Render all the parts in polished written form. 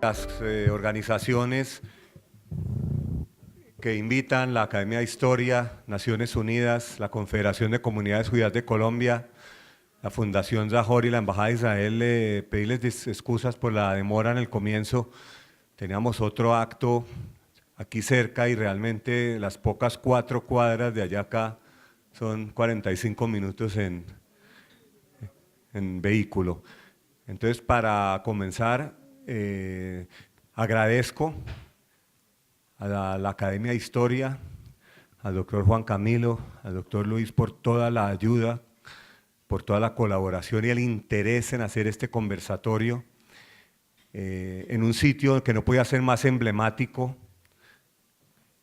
Las organizaciones que invitan, la Academia de Historia, Naciones Unidas, la Confederación de Comunidades Judías de Colombia, la Fundación Zahor y la Embajada de Israel, pedirles excusas por la demora en el comienzo. Teníamos otro acto aquí cerca y realmente las pocas 4 cuadras de allá acá son 45 minutos en vehículo. Entonces, para comenzar, agradezco a la Academia de Historia, al doctor Juan Camilo, al doctor Luis por toda la ayuda, por toda la colaboración y el interés en hacer este conversatorio en un sitio que no podía ser más emblemático,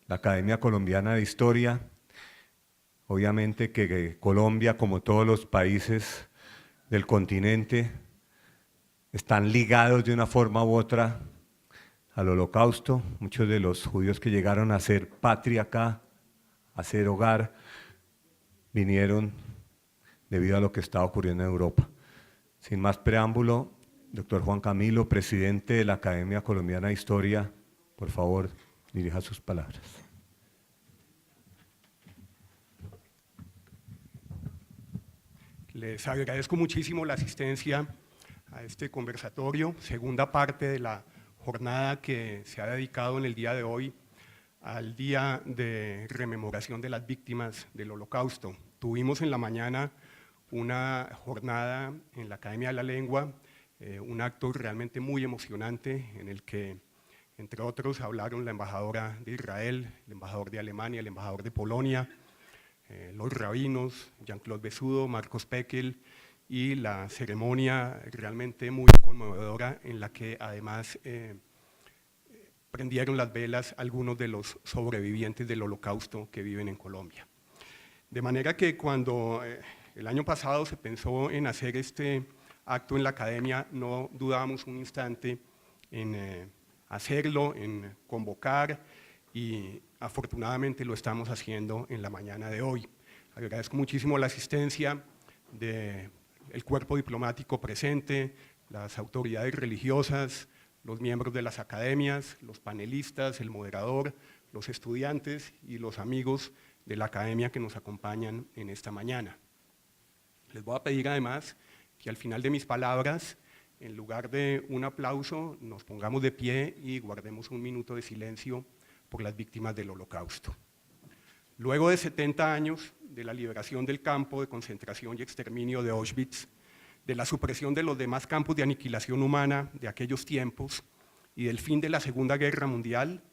la Academia Colombiana de Historia. Obviamente que Colombia, como todos los países del continente, están ligados de una forma u otra al Holocausto. Muchos de los judíos que llegaron a hacer patria acá, a hacer hogar, vinieron debido a lo que estaba ocurriendo en Europa. Sin más preámbulo, doctor Juan Camilo, presidente de la Academia Colombiana de Historia, por favor, dirija sus palabras. Les agradezco muchísimo la asistencia a este conversatorio, segunda parte de la jornada que se ha dedicado en el día de hoy al Día de Rememoración de las Víctimas del Holocausto. Tuvimos en la mañana una jornada en la Academia de la Lengua, un acto realmente muy emocionante en el que, entre otros, hablaron la embajadora de Israel, el embajador de Alemania, el embajador de Polonia, los rabinos, Jean-Claude Besudo, Marcos Pekel, y la ceremonia realmente muy conmovedora en la que además prendieron las velas algunos de los sobrevivientes del Holocausto que viven en Colombia. De manera que cuando el año pasado se pensó en hacer este acto en la Academia, no dudábamos un instante en hacerlo, en convocar, y afortunadamente lo estamos haciendo en la mañana de hoy. Agradezco muchísimo la asistencia del cuerpo diplomático presente, las autoridades religiosas, los miembros de las academias, los panelistas, el moderador, los estudiantes y los amigos de la academia que nos acompañan en esta mañana. Les voy a pedir además que al final de mis palabras, en lugar de un aplauso, nos pongamos de pie y guardemos un minuto de silencio por las víctimas del Holocausto. Luego de 70 años de la liberación del campo de concentración y exterminio de Auschwitz, de la supresión de los demás campos de aniquilación humana de aquellos tiempos y del fin de la Segunda Guerra Mundial,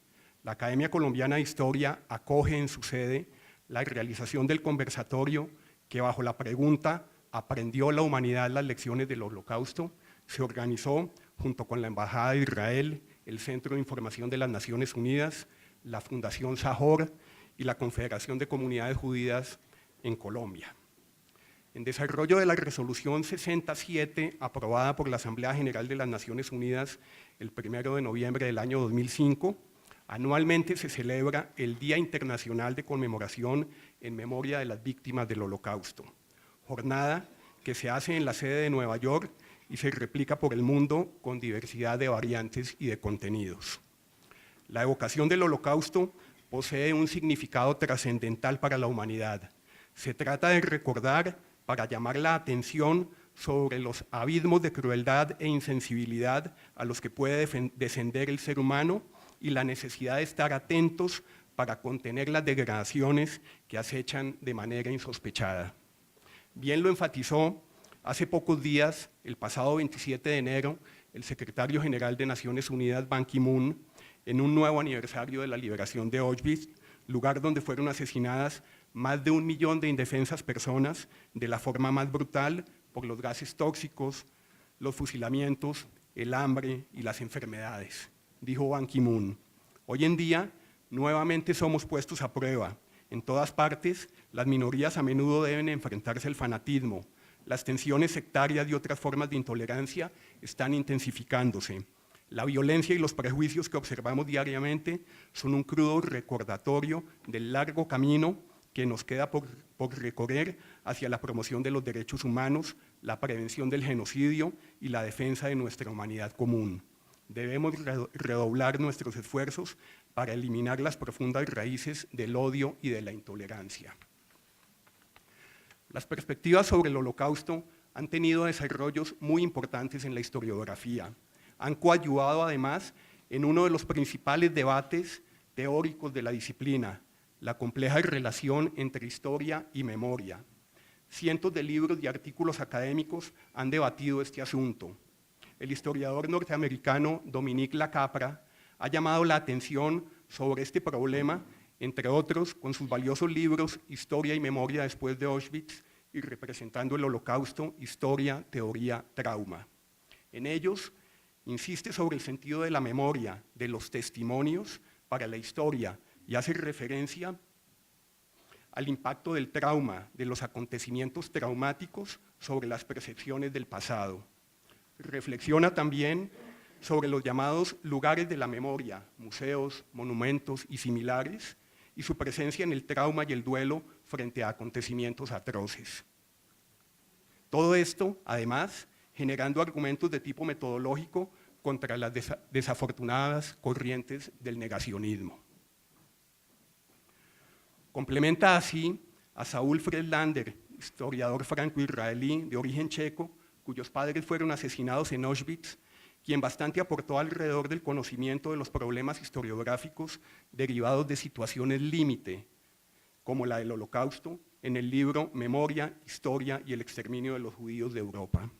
la Academia Colombiana de Historia acoge en su sede la realización del conversatorio que, bajo la pregunta ¿aprendió la humanidad las lecciones del Holocausto?, se organizó junto con la Embajada de Israel, el Centro de Información de las Naciones Unidas, la Fundación Zahor y la Confederación de Comunidades Judías en Colombia. En desarrollo de la Resolución 67, aprobada por la Asamblea General de las Naciones Unidas el 1 de noviembre del año 2005, anualmente se celebra el Día Internacional de Conmemoración en memoria de las víctimas del Holocausto, jornada que se hace en la sede de Nueva York y se replica por el mundo con diversidad de variantes y de contenidos. La evocación del Holocausto posee un significado trascendental para la humanidad. Se trata de recordar para llamar la atención sobre los abismos de crueldad e insensibilidad a los que puede descender el ser humano y la necesidad de estar atentos para contener las degradaciones que acechan de manera insospechada. Bien lo enfatizó hace pocos días, el pasado 27 de enero, el secretario general de Naciones Unidas, Ban Ki-moon, en un nuevo aniversario de la liberación de Auschwitz, lugar donde fueron asesinadas más de 1 millón de indefensas personas de la forma más brutal por los gases tóxicos, los fusilamientos, el hambre y las enfermedades. Dijo Ban Ki-moon: hoy en día nuevamente somos puestos a prueba. En todas partes, las minorías a menudo deben enfrentarse al fanatismo. Las tensiones sectarias y otras formas de intolerancia están intensificándose. La violencia y los prejuicios que observamos diariamente son un crudo recordatorio del largo camino que nos queda por recorrer hacia la promoción de los derechos humanos, la prevención del genocidio y la defensa de nuestra humanidad común. debemos redoblar nuestros esfuerzos para eliminar las profundas raíces del odio y de la intolerancia. Las perspectivas sobre el Holocausto han tenido desarrollos muy importantes en la historiografía. Han coadyuvado además en uno de los principales debates teóricos de la disciplina, la compleja relación entre historia y memoria. Cientos de libros y artículos académicos han debatido este asunto. El historiador norteamericano Dominique Lacapra ha llamado la atención sobre este problema, entre otros, con sus valiosos libros Historia y Memoria después de Auschwitz y Representando el Holocausto, Historia, Teoría, Trauma. En ellos, insiste sobre el sentido de la memoria, de los testimonios para la historia y hace referencia al impacto del trauma, de los acontecimientos traumáticos sobre las percepciones del pasado. Reflexiona también sobre los llamados lugares de la memoria, museos, monumentos y similares, y su presencia en el trauma y el duelo frente a acontecimientos atroces. Todo esto, además, generando argumentos de tipo metodológico contra las desafortunadas corrientes del negacionismo. Complementa así a Saúl Friedlander, historiador franco-israelí de origen checo, cuyos padres fueron asesinados en Auschwitz, quien bastante aportó alrededor del conocimiento de los problemas historiográficos derivados de situaciones límite, como la del Holocausto, en el libro Memoria, Historia y el exterminio de los judíos de Europa.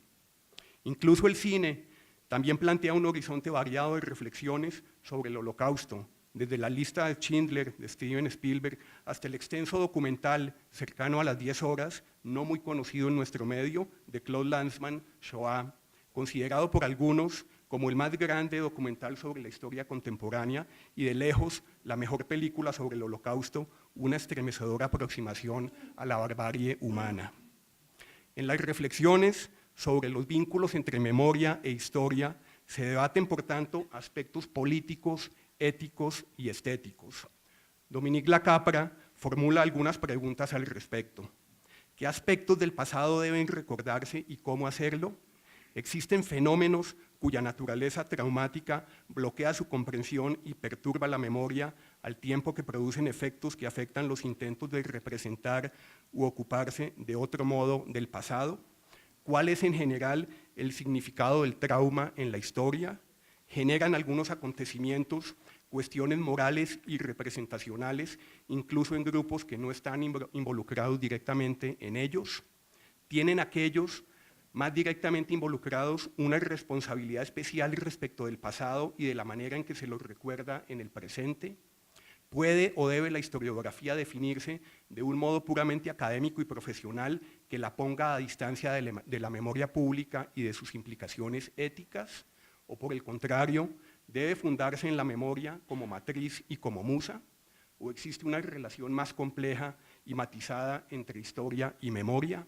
Incluso el cine también plantea un horizonte variado de reflexiones sobre el Holocausto, desde la lista de Schindler de Steven Spielberg hasta el extenso documental cercano a las 10 horas, no muy conocido en nuestro medio, de Claude Lanzmann, Shoah, considerado por algunos como el más grande documental sobre la historia contemporánea y de lejos la mejor película sobre el Holocausto, una estremecedora aproximación a la barbarie humana. En las reflexiones sobre los vínculos entre memoria e historia se debaten, por tanto, aspectos políticos, éticos y estéticos. Dominique Lacapra formula algunas preguntas al respecto. ¿Qué aspectos del pasado deben recordarse y cómo hacerlo? ¿Existen fenómenos cuya naturaleza traumática bloquea su comprensión y perturba la memoria al tiempo que producen efectos que afectan los intentos de representar u ocuparse de otro modo del pasado? ¿Cuál es en general el significado del trauma en la historia? ¿Generan algunos acontecimientos cuestiones morales y representacionales, incluso en grupos que no están involucrados directamente en ellos? ¿Tienen aquellos más directamente involucrados una responsabilidad especial respecto del pasado y de la manera en que se los recuerda en el presente? ¿Puede o debe la historiografía definirse de un modo puramente académico y profesional que la ponga a distancia de la memoria pública y de sus implicaciones éticas? ¿O por el contrario, debe fundarse en la memoria como matriz y como musa? ¿O existe una relación más compleja y matizada entre historia y memoria?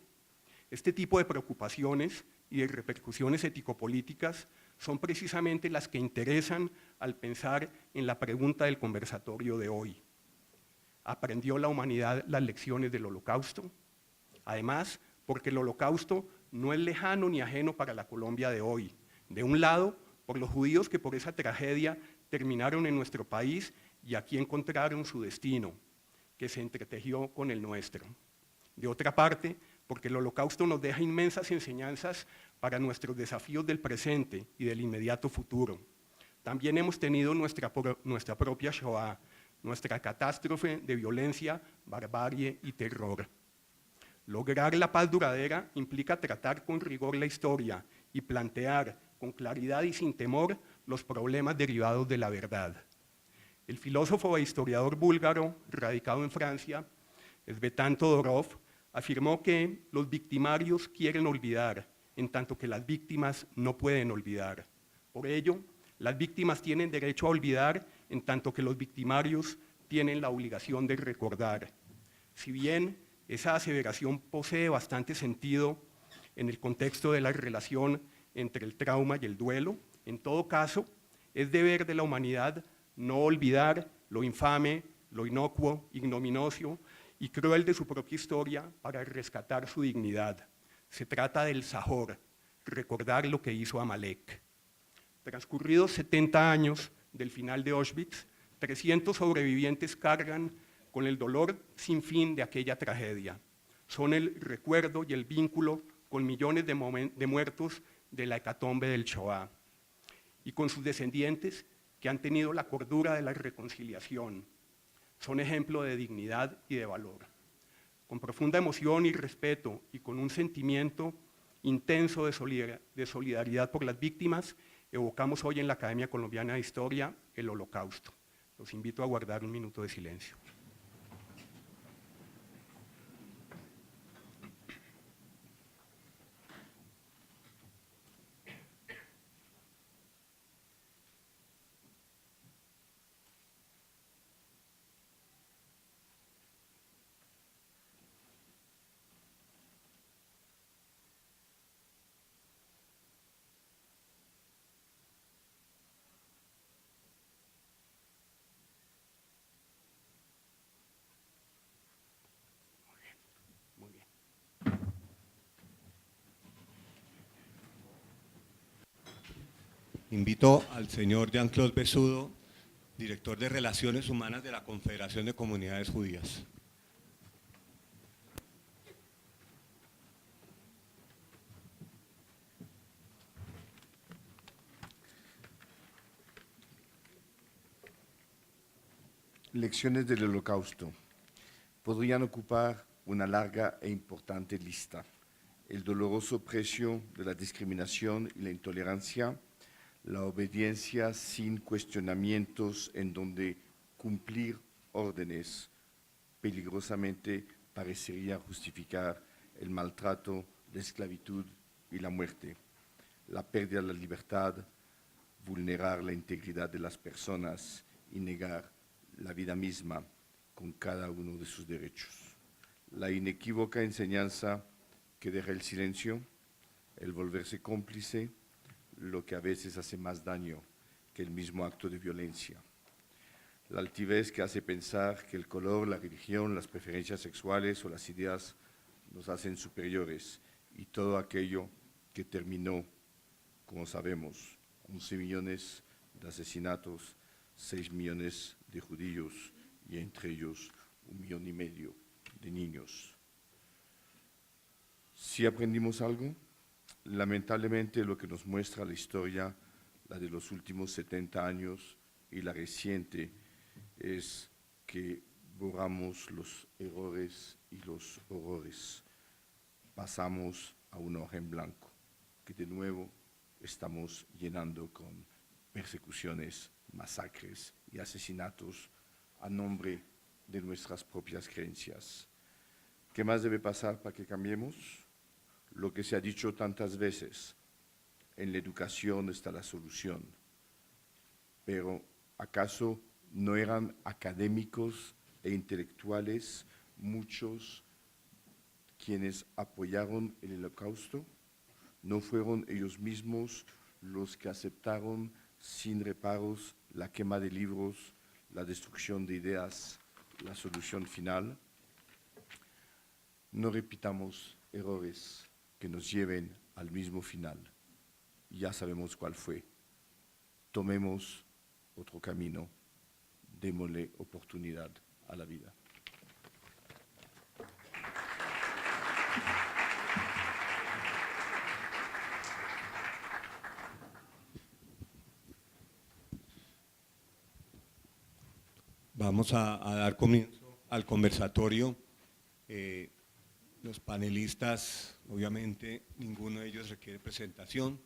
Este tipo de preocupaciones y de repercusiones ético-políticas son precisamente las que interesan al pensar en la pregunta del conversatorio de hoy. ¿Aprendió la humanidad las lecciones del Holocausto? Además, porque el Holocausto no es lejano ni ajeno para la Colombia de hoy. De un lado, por los judíos que por esa tragedia terminaron en nuestro país y aquí encontraron su destino, que se entretejió con el nuestro. De otra parte, porque el Holocausto nos deja inmensas enseñanzas para nuestros desafíos del presente y del inmediato futuro. También hemos tenido nuestra propia Shoah, nuestra catástrofe de violencia, barbarie y terror. Lograr la paz duradera implica tratar con rigor la historia y plantear con claridad y sin temor los problemas derivados de la verdad. El filósofo e historiador búlgaro, radicado en Francia, Svetan Todorov, afirmó que los victimarios quieren olvidar, en tanto que las víctimas no pueden olvidar. Por ello, las víctimas tienen derecho a olvidar, en tanto que los victimarios tienen la obligación de recordar. Si bien esa aseveración posee bastante sentido en el contexto de la relación entre el trauma y el duelo, en todo caso, es deber de la humanidad no olvidar lo infame, lo inocuo, ignominioso y cruel de su propia historia para rescatar su dignidad. Se trata del Zahor, recordar lo que hizo Amalek. Transcurridos 70 años del final de Auschwitz, 300 sobrevivientes cargan con el dolor sin fin de aquella tragedia. Son el recuerdo y el vínculo con millones de muertos de la hecatombe del Shoah, y con sus descendientes que han tenido la cordura de la reconciliación. Son ejemplo de dignidad y de valor. Con profunda emoción y respeto y con un sentimiento intenso de solidaridad por las víctimas, evocamos hoy en la Academia Colombiana de Historia el Holocausto. Los invito a guardar un minuto de silencio. Muy bien. Invito al señor Jean-Claude Besudo, director de Relaciones Humanas de la Confederación de Comunidades Judías. Lecciones del Holocausto. Podrían ocupar una larga e importante lista. El doloroso precio de la discriminación y la intolerancia, la obediencia sin cuestionamientos en donde cumplir órdenes peligrosamente parecería justificar el maltrato, la esclavitud y la muerte, la pérdida de la libertad, vulnerar la integridad de las personas y negar la vida misma con cada uno de sus derechos. La inequívoca enseñanza que deja el silencio, el volverse cómplice, lo que a veces hace más daño que el mismo acto de violencia. La altivez que hace pensar que el color, la religión, las preferencias sexuales o las ideas nos hacen superiores, y todo aquello que terminó, como sabemos, 11 millones de asesinatos, 6 millones de judíos y entre ellos 1,5 millones de niños. ¿Sí aprendimos algo? Lamentablemente lo que nos muestra la historia, la de los últimos 70 años y la reciente, es que borramos los errores y los horrores. Pasamos a una hoja en blanco, que de nuevo estamos llenando con persecuciones, masacres y asesinatos a nombre de nuestras propias creencias. ¿Qué más debe pasar para que cambiemos? Lo que se ha dicho tantas veces, en la educación está la solución. Pero ¿acaso no eran académicos e intelectuales muchos quienes apoyaron el Holocausto? ¿No fueron ellos mismos los que aceptaron sin reparos la quema de libros, la destrucción de ideas, la solución final? No repitamos errores que nos lleven al mismo final. Ya sabemos cuál fue. Tomemos otro camino, démosle oportunidad a la vida. Vamos a dar comienzo al conversatorio. Los panelistas, obviamente, ninguno de ellos requiere presentación.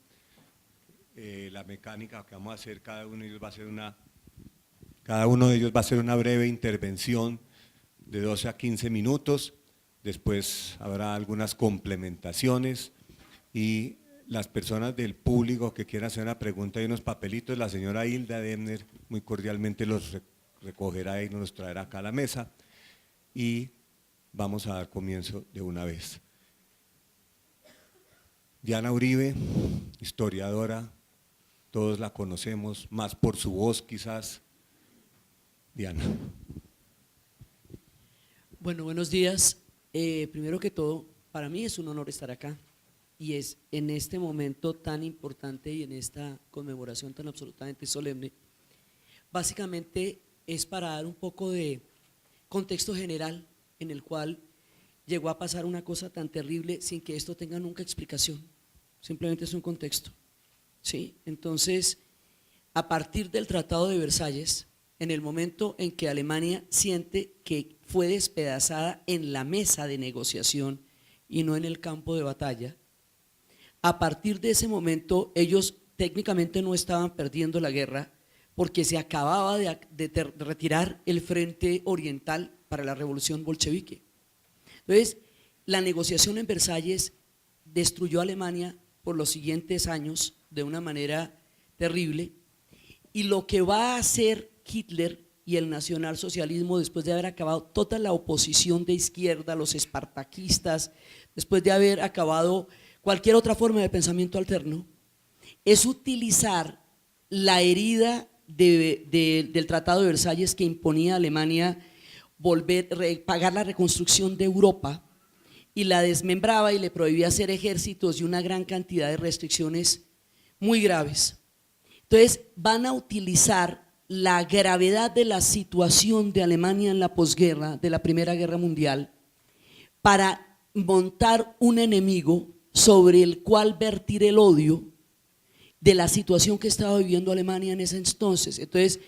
La mecánica que vamos a hacer, cada uno de ellos va a hacer una breve intervención de 12 a 15 minutos. Después habrá algunas complementaciones y las personas del público que quieran hacer una pregunta y unos papelitos, la señora Hilda Demner muy cordialmente los recogerá y nos los traerá acá a la mesa, y vamos a dar comienzo de una vez. Diana Uribe, historiadora, todos la conocemos, más por su voz quizás. Diana. Bueno, buenos días. Primero que todo, para mí es un honor estar acá y es en este momento tan importante y en esta conmemoración tan absolutamente solemne, básicamente es para dar un poco de contexto general en el cual llegó a pasar una cosa tan terrible sin que esto tenga nunca explicación, simplemente es un contexto, ¿sí? Entonces, a partir del Tratado de Versalles, en el momento en que Alemania siente que fue despedazada en la mesa de negociación y no en el campo de batalla, a partir de ese momento ellos técnicamente no estaban perdiendo la guerra porque se acababa de retirar el frente oriental para la revolución bolchevique. Entonces, la negociación en Versalles destruyó a Alemania por los siguientes años de una manera terrible, y lo que va a hacer Hitler y el nacionalsocialismo después de haber acabado toda la oposición de izquierda, los espartaquistas, después de haber acabado cualquier otra forma de pensamiento alterno, es utilizar la herida del Tratado de Versalles que imponía a Alemania pagar la reconstrucción de Europa, y la desmembraba y le prohibía hacer ejércitos y una gran cantidad de restricciones muy graves. Entonces van a utilizar la gravedad de la situación de Alemania en la posguerra, de la Primera Guerra Mundial, para montar un enemigo sobre el cual vertir el odio de la situación que estaba viviendo Alemania en ese entonces. Entonces,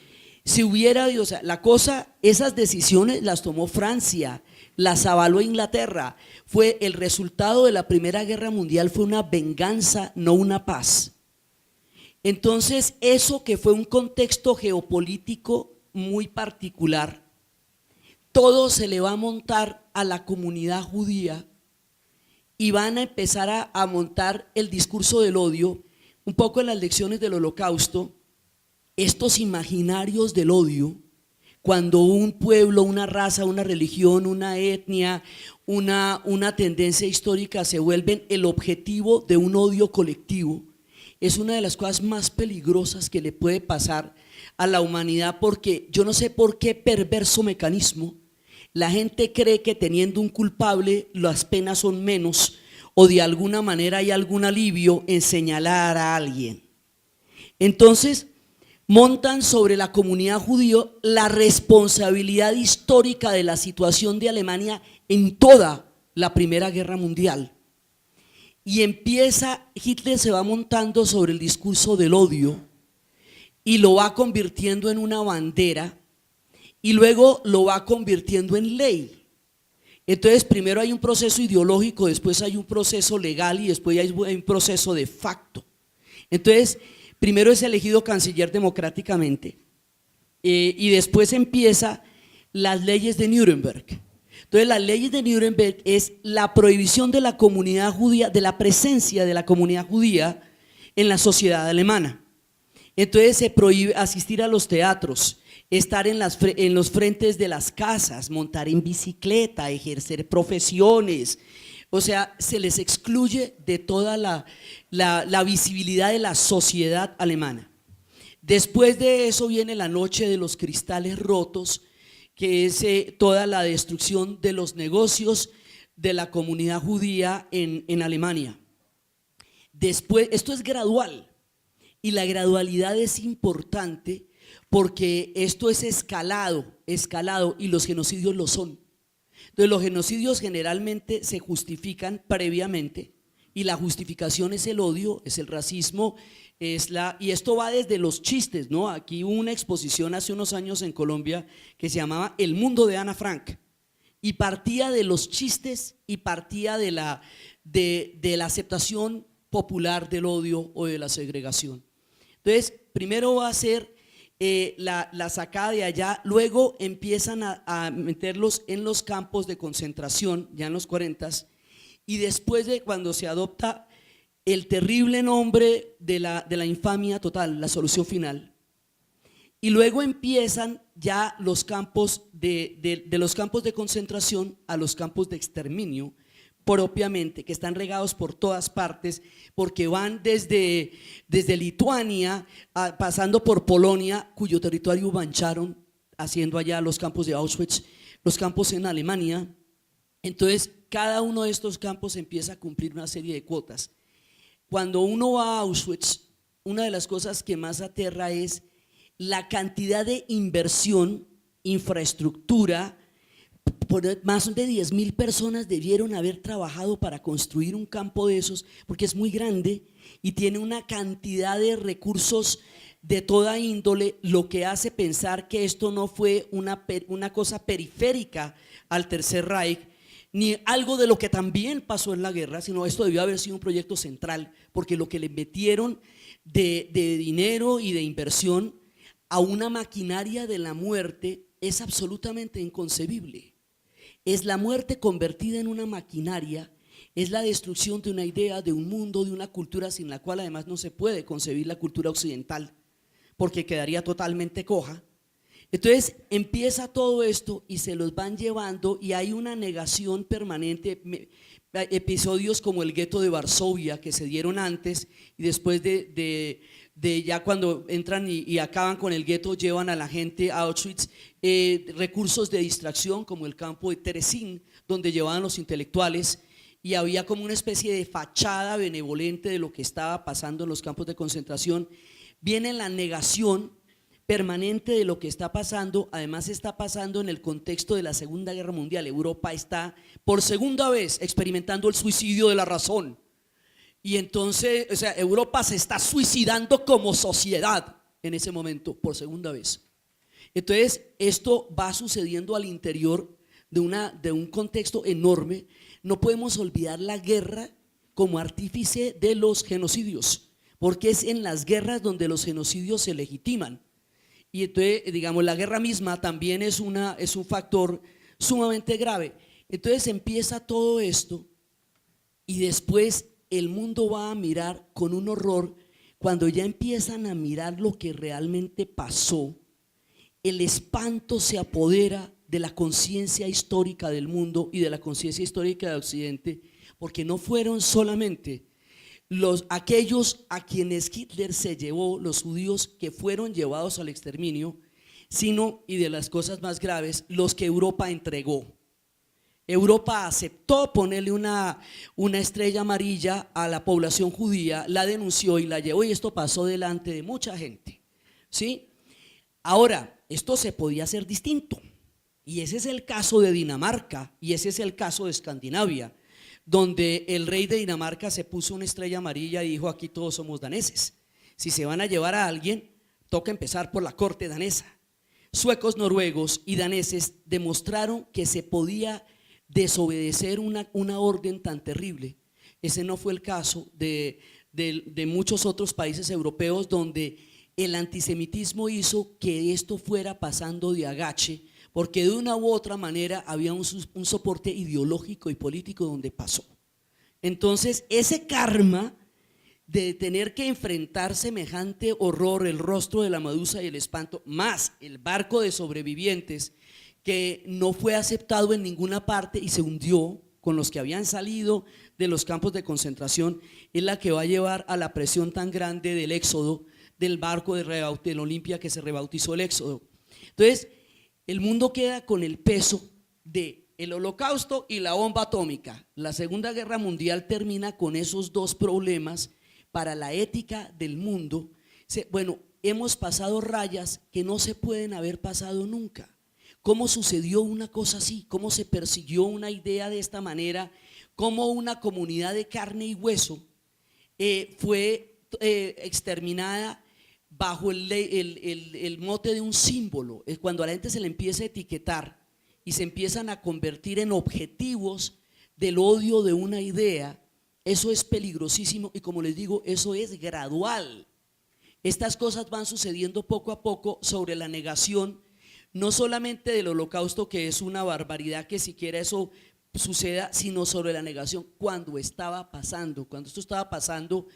si hubiera, o sea, la cosa, esas decisiones las tomó Francia, las avaló Inglaterra, fue el resultado de la Primera Guerra Mundial, fue una venganza, no una paz. Entonces, eso que fue un contexto geopolítico muy particular, todo se le va a montar a la comunidad judía y van a empezar a montar el discurso del odio, un poco en las lecciones del Holocausto, estos imaginarios del odio, cuando un pueblo, una raza, una religión, una etnia, una tendencia histórica se vuelven el objetivo de un odio colectivo, es una de las cosas más peligrosas que le puede pasar a la humanidad, porque yo no sé por qué perverso mecanismo la gente cree que teniendo un culpable las penas son menos, o de alguna manera hay algún alivio en señalar a alguien. Entonces montan sobre la comunidad judía la responsabilidad histórica de la situación de Alemania en toda la Primera Guerra Mundial. Y Hitler se va montando sobre el discurso del odio y lo va convirtiendo en una bandera y luego lo va convirtiendo en ley. Entonces primero hay un proceso ideológico, después hay un proceso legal y después hay un proceso de facto. Entonces primero es elegido canciller democráticamente y después empieza las leyes de Nuremberg. Entonces las leyes de Nuremberg es la prohibición de la comunidad judía, de la presencia de la comunidad judía en la sociedad alemana. Entonces se prohíbe asistir a los teatros, estar en los frentes de las casas, montar en bicicleta, ejercer profesiones. O sea, se les excluye de toda la visibilidad de la sociedad alemana. Después de eso viene la noche de los cristales rotos, que es toda la destrucción de los negocios de la comunidad judía en Alemania. Después, esto es gradual, y la gradualidad es importante porque esto es escalado, y los genocidios lo son. Entonces los genocidios generalmente se justifican previamente, y la justificación es el odio, es el racismo, y esto va desde los chistes, ¿no? Aquí hubo una exposición hace unos años en Colombia que se llamaba El Mundo de Ana Frank, y partía de los chistes y partía de la aceptación popular del odio o de la segregación. Entonces primero va a ser la sacada de allá, luego empiezan a meterlos en los campos de concentración ya en los 40s, y después de cuando se adopta el terrible nombre de la infamia total, la solución final, y luego empiezan ya los campos de los campos de concentración a los campos de exterminio propiamente, que están regados por todas partes, porque van desde Lituania, pasando por Polonia, cuyo territorio mancharon, haciendo allá los campos de Auschwitz, los campos en Alemania. Entonces cada uno de estos campos empieza a cumplir una serie de cuotas. cuando uno va a Auschwitz, una de las cosas que más aterra es la cantidad de inversión, infraestructura. Más de 10.000 personas debieron haber trabajado para construir un campo de esos, porque es muy grande y tiene una cantidad de recursos de toda índole, lo que hace pensar que esto no fue una cosa periférica al Tercer Reich, ni algo de lo que también pasó en la guerra, sino esto debió haber sido un proyecto central, porque lo que le metieron de dinero y de inversión a una maquinaria de la muerte es absolutamente inconcebible. Es la muerte convertida en una maquinaria, es la destrucción de una idea, de un mundo, de una cultura sin la cual además no se puede concebir la cultura occidental, porque quedaría totalmente coja. Entonces empieza todo esto y se los van llevando y hay una negación permanente, episodios como el gueto de Varsovia que se dieron antes y después de ya cuando entran y acaban con el gueto, llevan a la gente a Auschwitz, recursos de distracción como el campo de Terezín, donde llevaban los intelectuales y había como una especie de fachada benevolente de lo que estaba pasando en los campos de concentración. Viene la negación permanente de lo que está pasando, además está pasando en el contexto de la Segunda Guerra Mundial. Europa está por segunda vez experimentando el suicidio de la razón. Y entonces, o sea, Europa se está suicidando como sociedad en ese momento, por segunda vez. Entonces, esto va sucediendo al interior de un contexto enorme. No podemos olvidar la guerra como artífice de los genocidios, porque es en las guerras donde los genocidios se legitiman. Y entonces, digamos, la guerra misma también es un factor sumamente grave. Entonces empieza todo esto y después el mundo va a mirar con un horror. Cuando ya empiezan a mirar lo que realmente pasó, el espanto se apodera de la conciencia histórica del mundo y de la conciencia histórica de Occidente, porque no fueron solamente aquellos a quienes Hitler se llevó, los judíos que fueron llevados al exterminio, sino, y de las cosas más graves, los que Europa entregó. Europa aceptó ponerle una estrella amarilla a la población judía, la denunció y la llevó, y esto pasó delante de mucha gente, ¿sí? Ahora, esto se podía hacer distinto, y ese es el caso de Dinamarca, y ese es el caso de Escandinavia, donde el rey de Dinamarca se puso una estrella amarilla y dijo: aquí todos somos daneses, si se van a llevar a alguien, toca empezar por la corte danesa. Suecos, noruegos y daneses demostraron que se podía desobedecer una orden tan terrible. Ese no fue el caso de muchos otros países europeos, donde el antisemitismo hizo que esto fuera pasando de agache, porque de una u otra manera había un soporte ideológico y político donde pasó. Entonces ese karma de tener que enfrentar semejante horror, el rostro de la medusa y el espanto, más el barco de sobrevivientes que no fue aceptado en ninguna parte y se hundió con los que habían salido de los campos de concentración, es la que va a llevar a la presión tan grande del éxodo, del barco del Olimpia que se rebautizó el éxodo. Entonces el mundo queda con el peso del Holocausto y la bomba atómica. La Segunda Guerra Mundial termina con esos dos problemas para la ética del mundo. Bueno, hemos pasado rayas que no se pueden haber pasado nunca. ¿Cómo sucedió una cosa así? ¿Cómo se persiguió una idea de esta manera? ¿Cómo una comunidad de carne y hueso fue exterminada bajo el mote de un símbolo? Es cuando a la gente se le empieza a etiquetar y se empiezan a convertir en objetivos del odio de una idea. Eso es peligrosísimo y, como les digo, eso es gradual. Estas cosas van sucediendo poco a poco sobre la negación, no solamente del Holocausto, que es una barbaridad que siquiera eso suceda, sino sobre la negación cuando estaba pasando. Cuando esto estaba pasando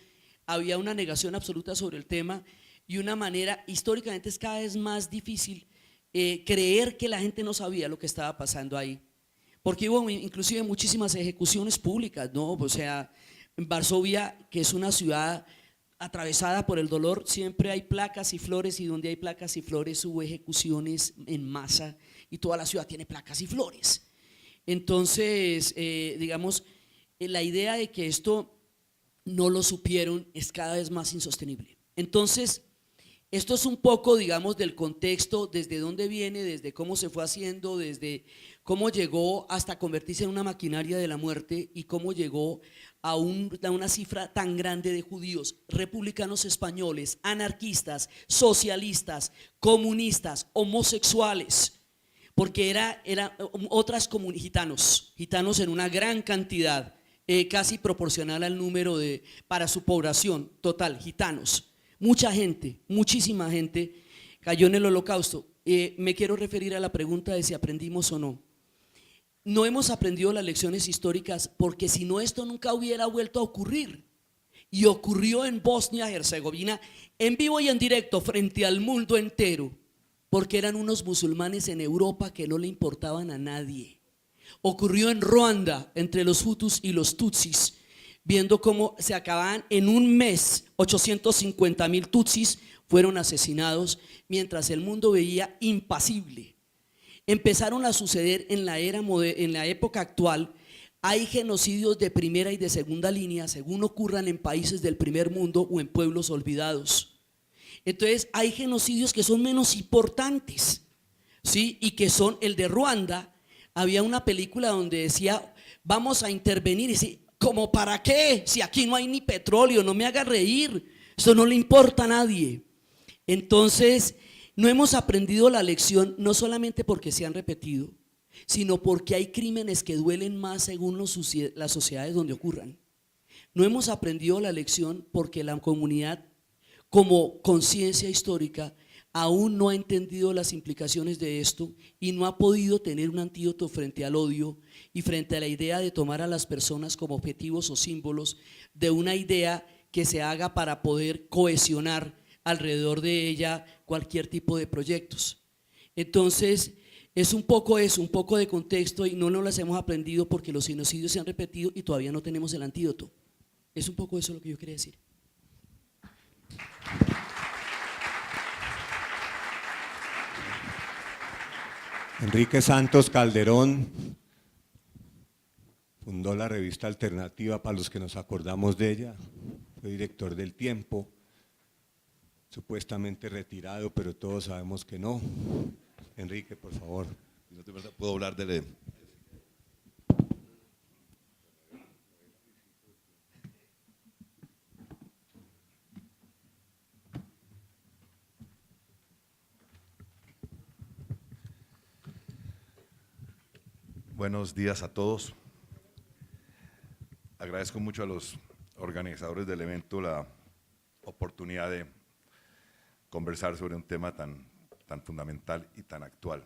había una negación absoluta sobre el tema, y una manera, históricamente es cada vez más difícil creer que la gente no sabía lo que estaba pasando ahí, porque hubo inclusive muchísimas ejecuciones públicas, ¿no? O sea, en Varsovia, que es una ciudad atravesada por el dolor, siempre hay placas y flores, y donde hay placas y flores hubo ejecuciones en masa, y toda la ciudad tiene placas y flores. Entonces, digamos, la idea de que esto no lo supieron, es cada vez más insostenible. Entonces, esto es un poco, digamos, del contexto, desde dónde viene, desde cómo se fue haciendo, desde cómo llegó hasta convertirse en una maquinaria de la muerte y cómo llegó a una cifra tan grande de judíos, republicanos españoles, anarquistas, socialistas, comunistas, homosexuales, porque era otras gitanos en una gran cantidad, casi proporcional al número para su población total, gitanos. Mucha gente, muchísima gente cayó en el Holocausto. Me quiero referir a la pregunta de si aprendimos o no. No hemos aprendido las lecciones históricas porque si no, esto nunca hubiera vuelto a ocurrir. Y ocurrió en Bosnia-Herzegovina en vivo y en directo frente al mundo entero, porque eran unos musulmanes en Europa que no le importaban a nadie. Ocurrió en Ruanda entre los Hutus y los Tutsis, viendo cómo se acababan en un mes, 850.000 tutsis fueron asesinados, mientras el mundo veía impasible. Empezaron a suceder en la época actual, hay genocidios de primera y de segunda línea, según ocurran en países del primer mundo o en pueblos olvidados. Entonces hay genocidios que son menos importantes, ¿sí? Y que son el de Ruanda. Había una película donde decía, vamos a intervenir, y decía, ¿cómo para qué? Si aquí no hay ni petróleo, no me haga reír, eso no le importa a nadie. Entonces, no hemos aprendido la lección, no solamente porque se han repetido, sino porque hay crímenes que duelen más según las sociedades donde ocurran. No hemos aprendido la lección porque la comunidad, como conciencia histórica, aún no ha entendido las implicaciones de esto y no ha podido tener un antídoto frente al odio y frente a la idea de tomar a las personas como objetivos o símbolos de una idea que se haga para poder cohesionar alrededor de ella cualquier tipo de proyectos. Entonces, es un poco eso, un poco de contexto, y no nos las hemos aprendido porque los genocidios se han repetido y todavía no tenemos el antídoto. Es un poco eso lo que yo quería decir. Enrique Santos Calderón fundó la revista Alternativa, para los que nos acordamos de ella, fue director del Tiempo, supuestamente retirado, pero todos sabemos que no. Enrique, por favor. ¿Puedo hablar de... Buenos días a todos. Agradezco mucho a los organizadores del evento la oportunidad de conversar sobre un tema tan fundamental y tan actual.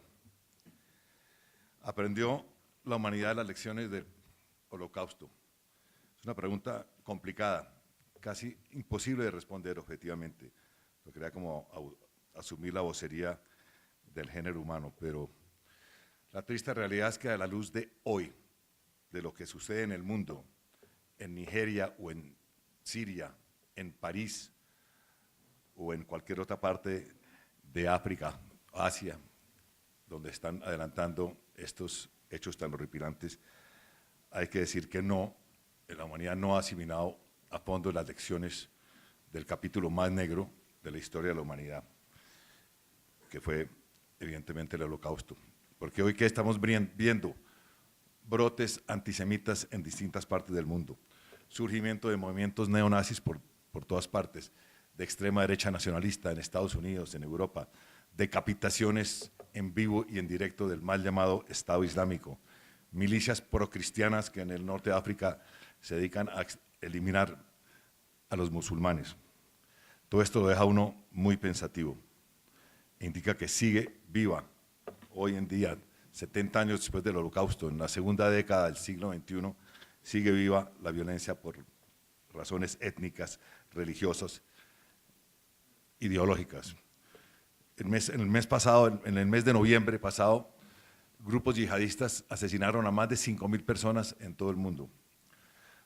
¿Aprendió la humanidad las lecciones del Holocausto? Es una pregunta complicada, casi imposible de responder objetivamente, porque sería como asumir la vocería del género humano, pero la triste realidad es que a la luz de hoy, de lo que sucede en el mundo, en Nigeria o en Siria, en París o en cualquier otra parte de África, Asia, donde están adelantando estos hechos tan horripilantes, hay que decir que no, la humanidad no ha asimilado a fondo las lecciones del capítulo más negro de la historia de la humanidad, que fue evidentemente el Holocausto. Porque hoy que estamos viendo brotes antisemitas en distintas partes del mundo, surgimiento de movimientos neonazis por todas partes, de extrema derecha nacionalista en Estados Unidos, en Europa, decapitaciones en vivo y en directo del mal llamado Estado Islámico, milicias procristianas que en el norte de África se dedican a eliminar a los musulmanes. Todo esto lo deja uno muy pensativo, indica que sigue viva hoy en día, 70 años después del Holocausto, en la segunda década del siglo XXI, sigue viva la violencia por razones étnicas, religiosas, ideológicas. En el mes de noviembre pasado, grupos yihadistas asesinaron a más de 5.000 personas en todo el mundo.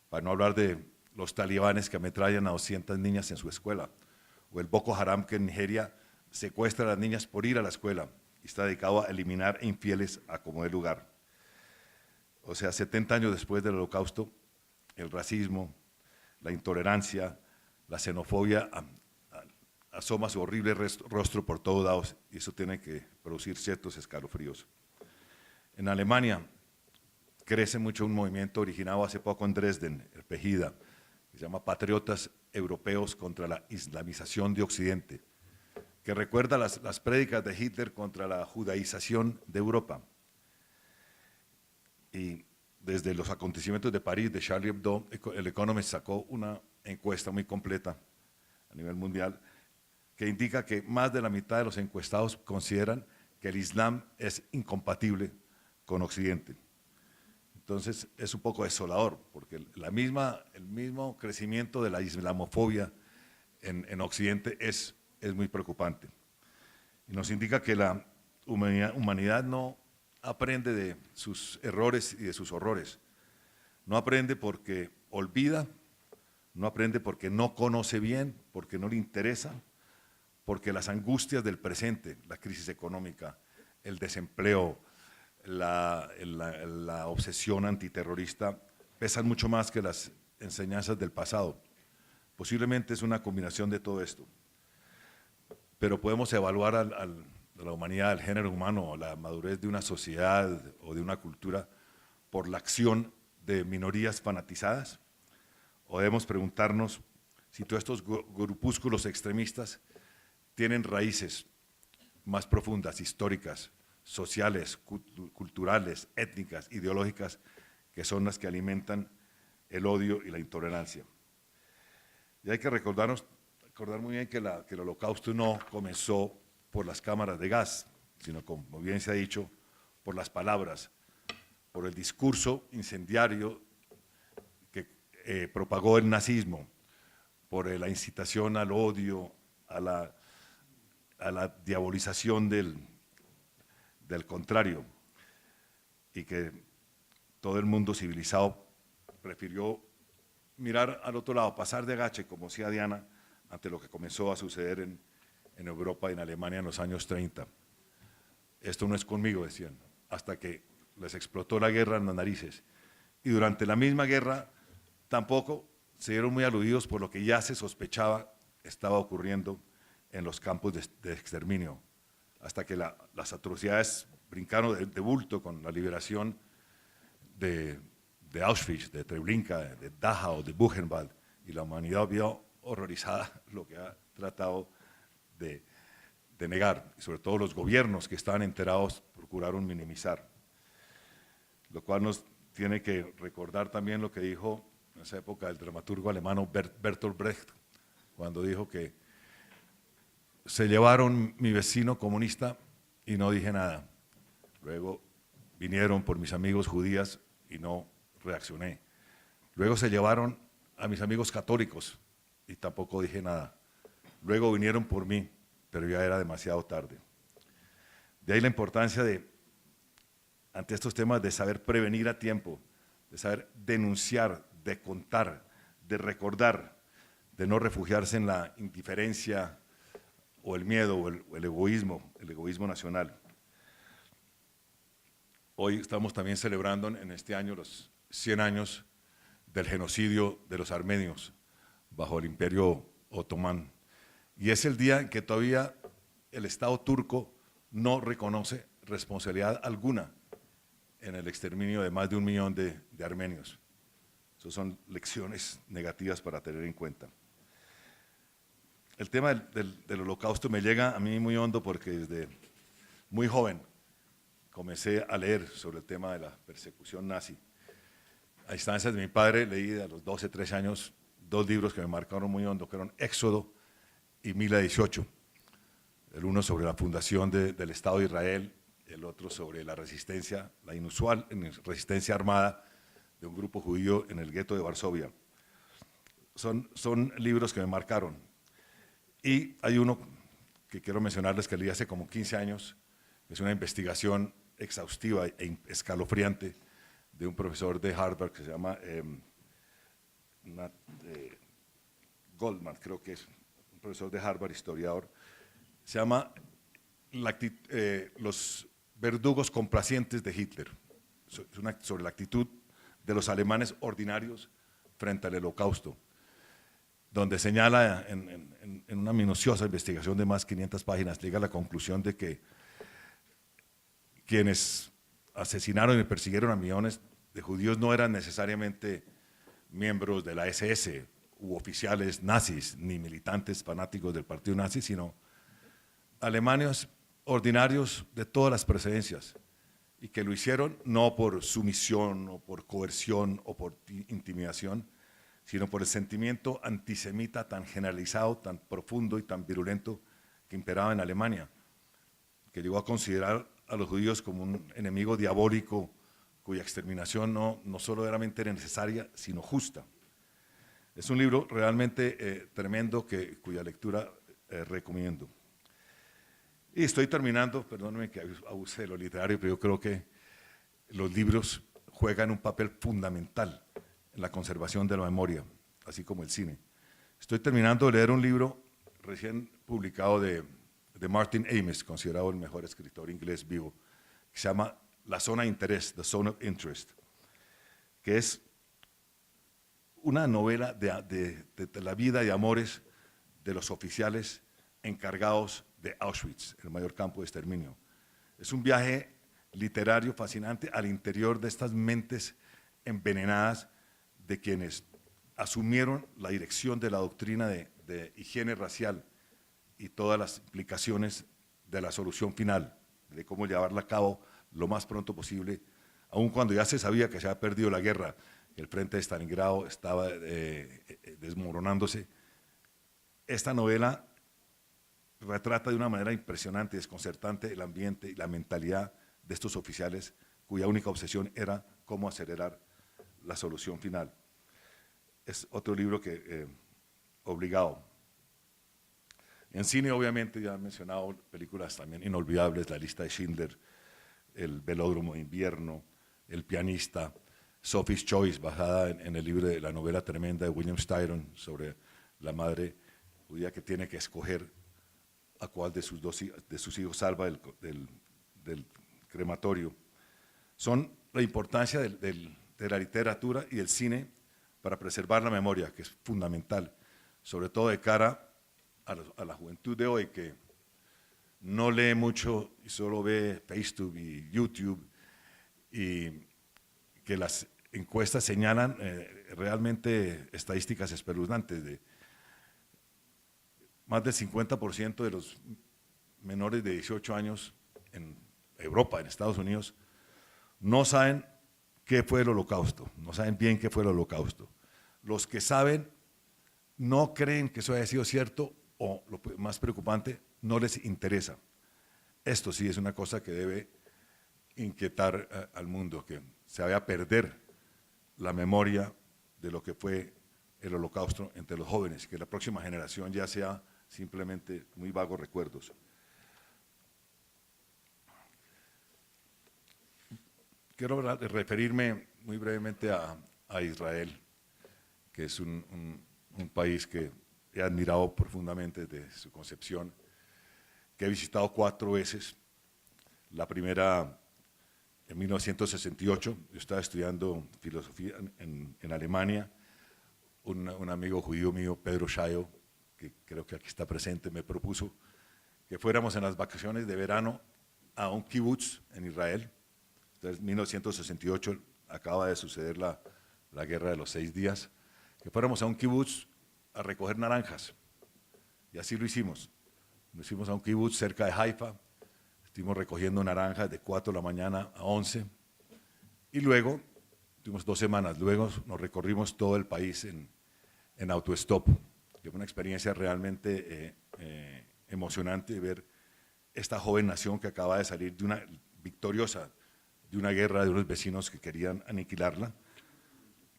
Para no hablar de los talibanes que ametrallan a 200 niñas en su escuela, o el Boko Haram que en Nigeria secuestra a las niñas por ir a la escuela y está dedicado a eliminar infieles a como dé lugar. O sea, 70 años después del Holocausto, el racismo, la intolerancia, la xenofobia asoma su horrible rostro por todos lados y eso tiene que producir ciertos escalofríos. En Alemania crece mucho un movimiento originado hace poco en Dresden, el Pegida, que se llama Patriotas Europeos contra la Islamización de Occidente, que recuerda las prédicas de Hitler contra la judaización de Europa. Y desde los acontecimientos de París, de Charlie Hebdo, el Economist sacó una encuesta muy completa a nivel mundial que indica que más de la mitad de los encuestados consideran que el Islam es incompatible con Occidente. Entonces es un poco desolador, porque el mismo crecimiento de la islamofobia en Occidente es muy preocupante. Y nos indica que la humanidad no aprende de sus errores y de sus horrores. No aprende porque olvida, no aprende porque no conoce bien, porque no le interesa, porque las angustias del presente, la crisis económica, el desempleo, la obsesión antiterrorista, pesan mucho más que las enseñanzas del pasado. Posiblemente es una combinación de todo esto. Pero podemos evaluar a la humanidad, al género humano, la madurez de una sociedad o de una cultura por la acción de minorías fanatizadas, o debemos preguntarnos si todos estos grupúsculos extremistas tienen raíces más profundas, históricas, sociales, culturales, étnicas, ideológicas, que son las que alimentan el odio y la intolerancia. Y hay que recordar muy bien que el Holocausto no comenzó por las cámaras de gas, sino, como bien se ha dicho, por las palabras, por el discurso incendiario que propagó el nazismo, por la incitación al odio, a la diabolización del contrario, y que todo el mundo civilizado prefirió mirar al otro lado, pasar de agache, como decía Diana, ante lo que comenzó a suceder en Europa y en Alemania en los años 30. Esto no es conmigo, decían, hasta que les explotó la guerra en las narices. Y durante la misma guerra tampoco se dieron muy aludidos por lo que ya se sospechaba estaba ocurriendo en los campos de exterminio, hasta que las atrocidades brincaron de bulto con la liberación de Auschwitz, de Treblinka, de Dachau, de Buchenwald, y la humanidad vio horrorizada lo que ha tratado de negar, y sobre todo los gobiernos que estaban enterados procuraron minimizar, lo cual nos tiene que recordar también lo que dijo en esa época el dramaturgo alemán Bertolt Brecht, cuando dijo que se llevaron mi vecino comunista y no dije nada, luego vinieron por mis amigos judías y no reaccioné, luego se llevaron a mis amigos católicos y tampoco dije nada, luego vinieron por mí, pero ya era demasiado tarde. De ahí la importancia ante estos temas, de saber prevenir a tiempo, de saber denunciar, de contar, de recordar, de no refugiarse en la indiferencia o el miedo o el egoísmo nacional. Hoy estamos también celebrando en este año los 100 años del genocidio de los armenios bajo el Imperio Otomán. Y es el día en que todavía el Estado turco no reconoce responsabilidad alguna en el exterminio de más de 1 millón de armenios. Esas son lecciones negativas para tener en cuenta. El tema del Holocausto me llega a mí muy hondo porque desde muy joven comencé a leer sobre el tema de la persecución nazi. A instancias de mi padre leí a los 12, 13 años 2 libros que me marcaron muy hondo, que eran Éxodo y Mila 18. El uno sobre la fundación del Estado de Israel, el otro sobre la resistencia, la inusual resistencia armada de un grupo judío en el gueto de Varsovia. Son libros que me marcaron. Y hay uno que quiero mencionarles que leí hace como 15 años, es una investigación exhaustiva e escalofriante de un profesor de Harvard que se llama Goldman, creo que es un profesor de Harvard, historiador, se llama Los verdugos complacientes de Hitler, sobre la actitud de los alemanes ordinarios frente al Holocausto. donde señala en una minuciosa investigación de más de 500 páginas, llega a la conclusión de que quienes asesinaron y persiguieron a millones de judíos no eran necesariamente miembros de la SS u oficiales nazis, ni militantes fanáticos del partido nazi, sino alemanes ordinarios de todas las procedencias, y que lo hicieron no por sumisión o por coerción o por intimidación, sino por el sentimiento antisemita tan generalizado, tan profundo y tan virulento que imperaba en Alemania, que llegó a considerar a los judíos como un enemigo diabólico cuya exterminación no solo era necesaria, sino justa. Es un libro realmente tremendo cuya lectura recomiendo. Y estoy terminando, perdónenme que abuse de lo literario, pero yo creo que los libros juegan un papel fundamental en la conservación de la memoria, así como el cine. Estoy terminando de leer un libro recién publicado de Martin Amis, considerado el mejor escritor inglés vivo, que se llama La Zona de Interés, The Zone of Interest, que es una novela de la vida y amores de los oficiales encargados de Auschwitz, el mayor campo de exterminio. Es un viaje literario fascinante al interior de estas mentes envenenadas de quienes asumieron la dirección de la doctrina de higiene racial y todas las implicaciones de la solución final, de cómo llevarla a cabo lo más pronto posible, aun cuando ya se sabía que se había perdido la guerra, el frente de Stalingrado estaba desmoronándose. Esta novela retrata de una manera impresionante, desconcertante, el ambiente y la mentalidad de estos oficiales cuya única obsesión era cómo acelerar la solución final. Es otro libro que obligado. En cine, obviamente, ya he mencionado películas también inolvidables, La lista de Schindler, El velódromo de invierno, El pianista, Sophie's Choice, basada en el libro de la novela tremenda de William Styron sobre la madre judía que tiene que escoger a cuál de sus hijos salva del crematorio. Son la importancia de la literatura y del cine para preservar la memoria, que es fundamental, sobre todo de cara a la juventud de hoy, que no lee mucho y solo ve Facebook y YouTube, y que las encuestas señalan realmente estadísticas espeluznantes de más del 50% de los menores de 18 años en Europa, en Estados Unidos, no saben qué fue el Holocausto, no saben bien qué fue el Holocausto. Los que saben no creen que eso haya sido cierto, o lo más preocupante, no les interesa. Esto sí es una cosa que debe inquietar al mundo, que se vaya a perder la memoria de lo que fue el Holocausto entre los jóvenes, que la próxima generación ya sea simplemente muy vagos recuerdos. Quiero referirme muy brevemente a Israel, que es un país que he admirado profundamente desde su concepción, que he visitado 4 veces. La primera en 1968, yo estaba estudiando filosofía en Alemania. Un amigo judío mío, Pedro Shayo, que creo que aquí está presente, me propuso que fuéramos en las vacaciones de verano a un kibutz en Israel. Entonces, en 1968 acaba de suceder la guerra de los 6 días, que fuéramos a un kibutz a recoger naranjas. Y así lo hicimos. Nos fuimos a un kibutz cerca de Haifa, estuvimos recogiendo naranjas de 4 de la mañana a 11, y luego, tuvimos 2 semanas, luego nos recorrimos todo el país en autostop, que fue una experiencia realmente emocionante ver esta joven nación que acaba de salir victoriosa de una guerra de unos vecinos que querían aniquilarla,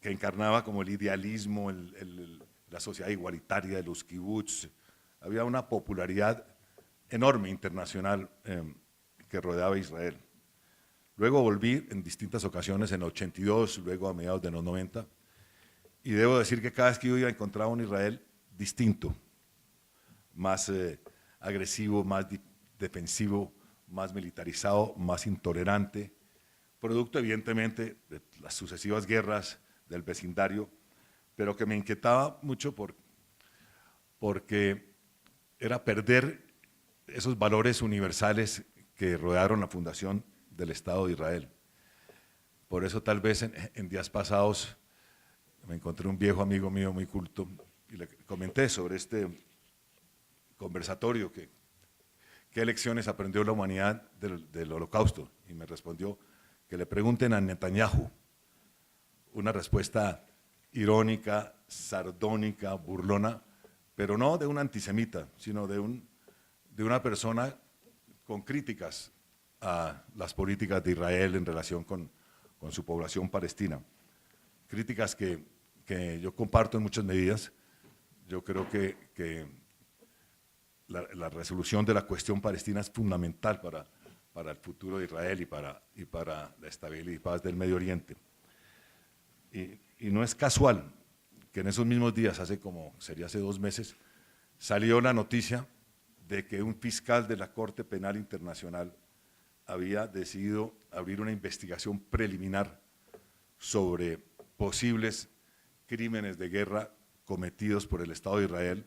que encarnaba como el idealismo, la sociedad igualitaria de los kibutz. Había una popularidad enorme internacional que rodeaba a Israel. Luego volví en distintas ocasiones, en el 82, luego a mediados de los 90, y debo decir que cada vez que yo iba encontraba un Israel distinto, más agresivo, más defensivo, más militarizado, más intolerante, producto evidentemente de las sucesivas guerras del vecindario, pero que me inquietaba mucho por porque era perder esos valores universales que rodearon la fundación del Estado de Israel. Por eso tal vez en días pasados me encontré un viejo amigo mío muy culto y le comenté sobre este conversatorio, qué lecciones aprendió la humanidad del Holocausto, y me respondió que le pregunten a Netanyahu, una respuesta irónica, sardónica, burlona, pero no de un antisemita, sino de una persona con críticas a las políticas de Israel en relación con su población palestina. Críticas que yo comparto en muchas medidas. Yo creo que la resolución de la cuestión palestina es fundamental para el futuro de Israel y para la estabilidad y paz del Medio Oriente. Y no es casual que en esos mismos días, sería hace 2 meses, salió la noticia de que un fiscal de la Corte Penal Internacional había decidido abrir una investigación preliminar sobre posibles crímenes de guerra cometidos por el Estado de Israel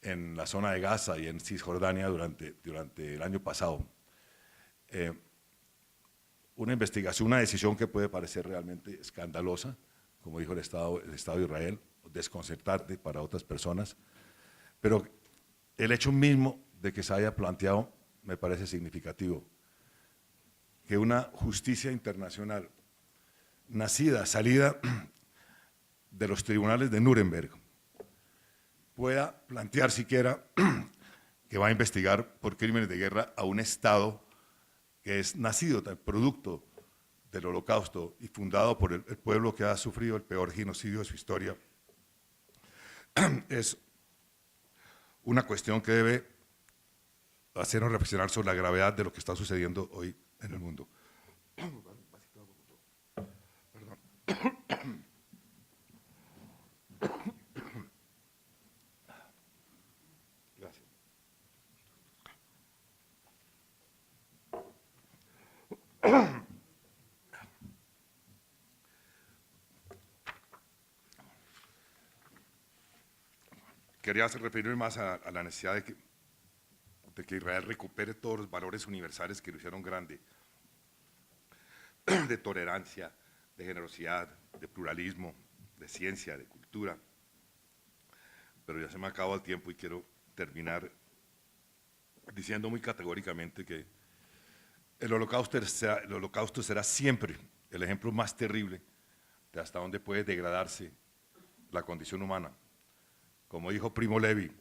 en la zona de Gaza y en Cisjordania durante el año pasado. Una investigación, una decisión que puede parecer realmente escandalosa, como dijo el Estado de Israel, desconcertante para otras personas, pero el hecho mismo de que se haya planteado me parece significativo. Que una justicia internacional salida de los tribunales de Nuremberg, pueda plantear siquiera que va a investigar por crímenes de guerra a un Estado que es nacido, producto del Holocausto y fundado por el pueblo que ha sufrido el peor genocidio de su historia, es una cuestión que debe hacernos reflexionar sobre la gravedad de lo que está sucediendo hoy en el mundo. Gracias. Quería referirme más a la necesidad de que Israel recupere todos los valores universales que lo hicieron grande, de tolerancia, de generosidad, de pluralismo, de ciencia, de cultura. Pero ya se me acabó el tiempo y quiero terminar diciendo muy categóricamente que el holocausto será siempre el ejemplo más terrible de hasta dónde puede degradarse la condición humana. Como dijo Primo Levi,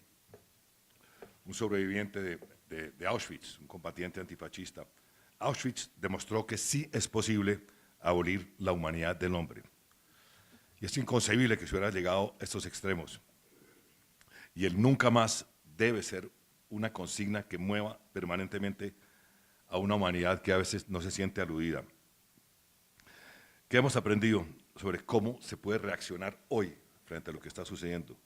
un sobreviviente de Auschwitz, un combatiente antifascista, Auschwitz demostró que sí es posible abolir la humanidad del hombre. Y es inconcebible que se hubiera llegado a estos extremos. Y el nunca más debe ser una consigna que mueva permanentemente a una humanidad que a veces no se siente aludida. ¿Qué hemos aprendido sobre cómo se puede reaccionar hoy frente a lo que está sucediendo?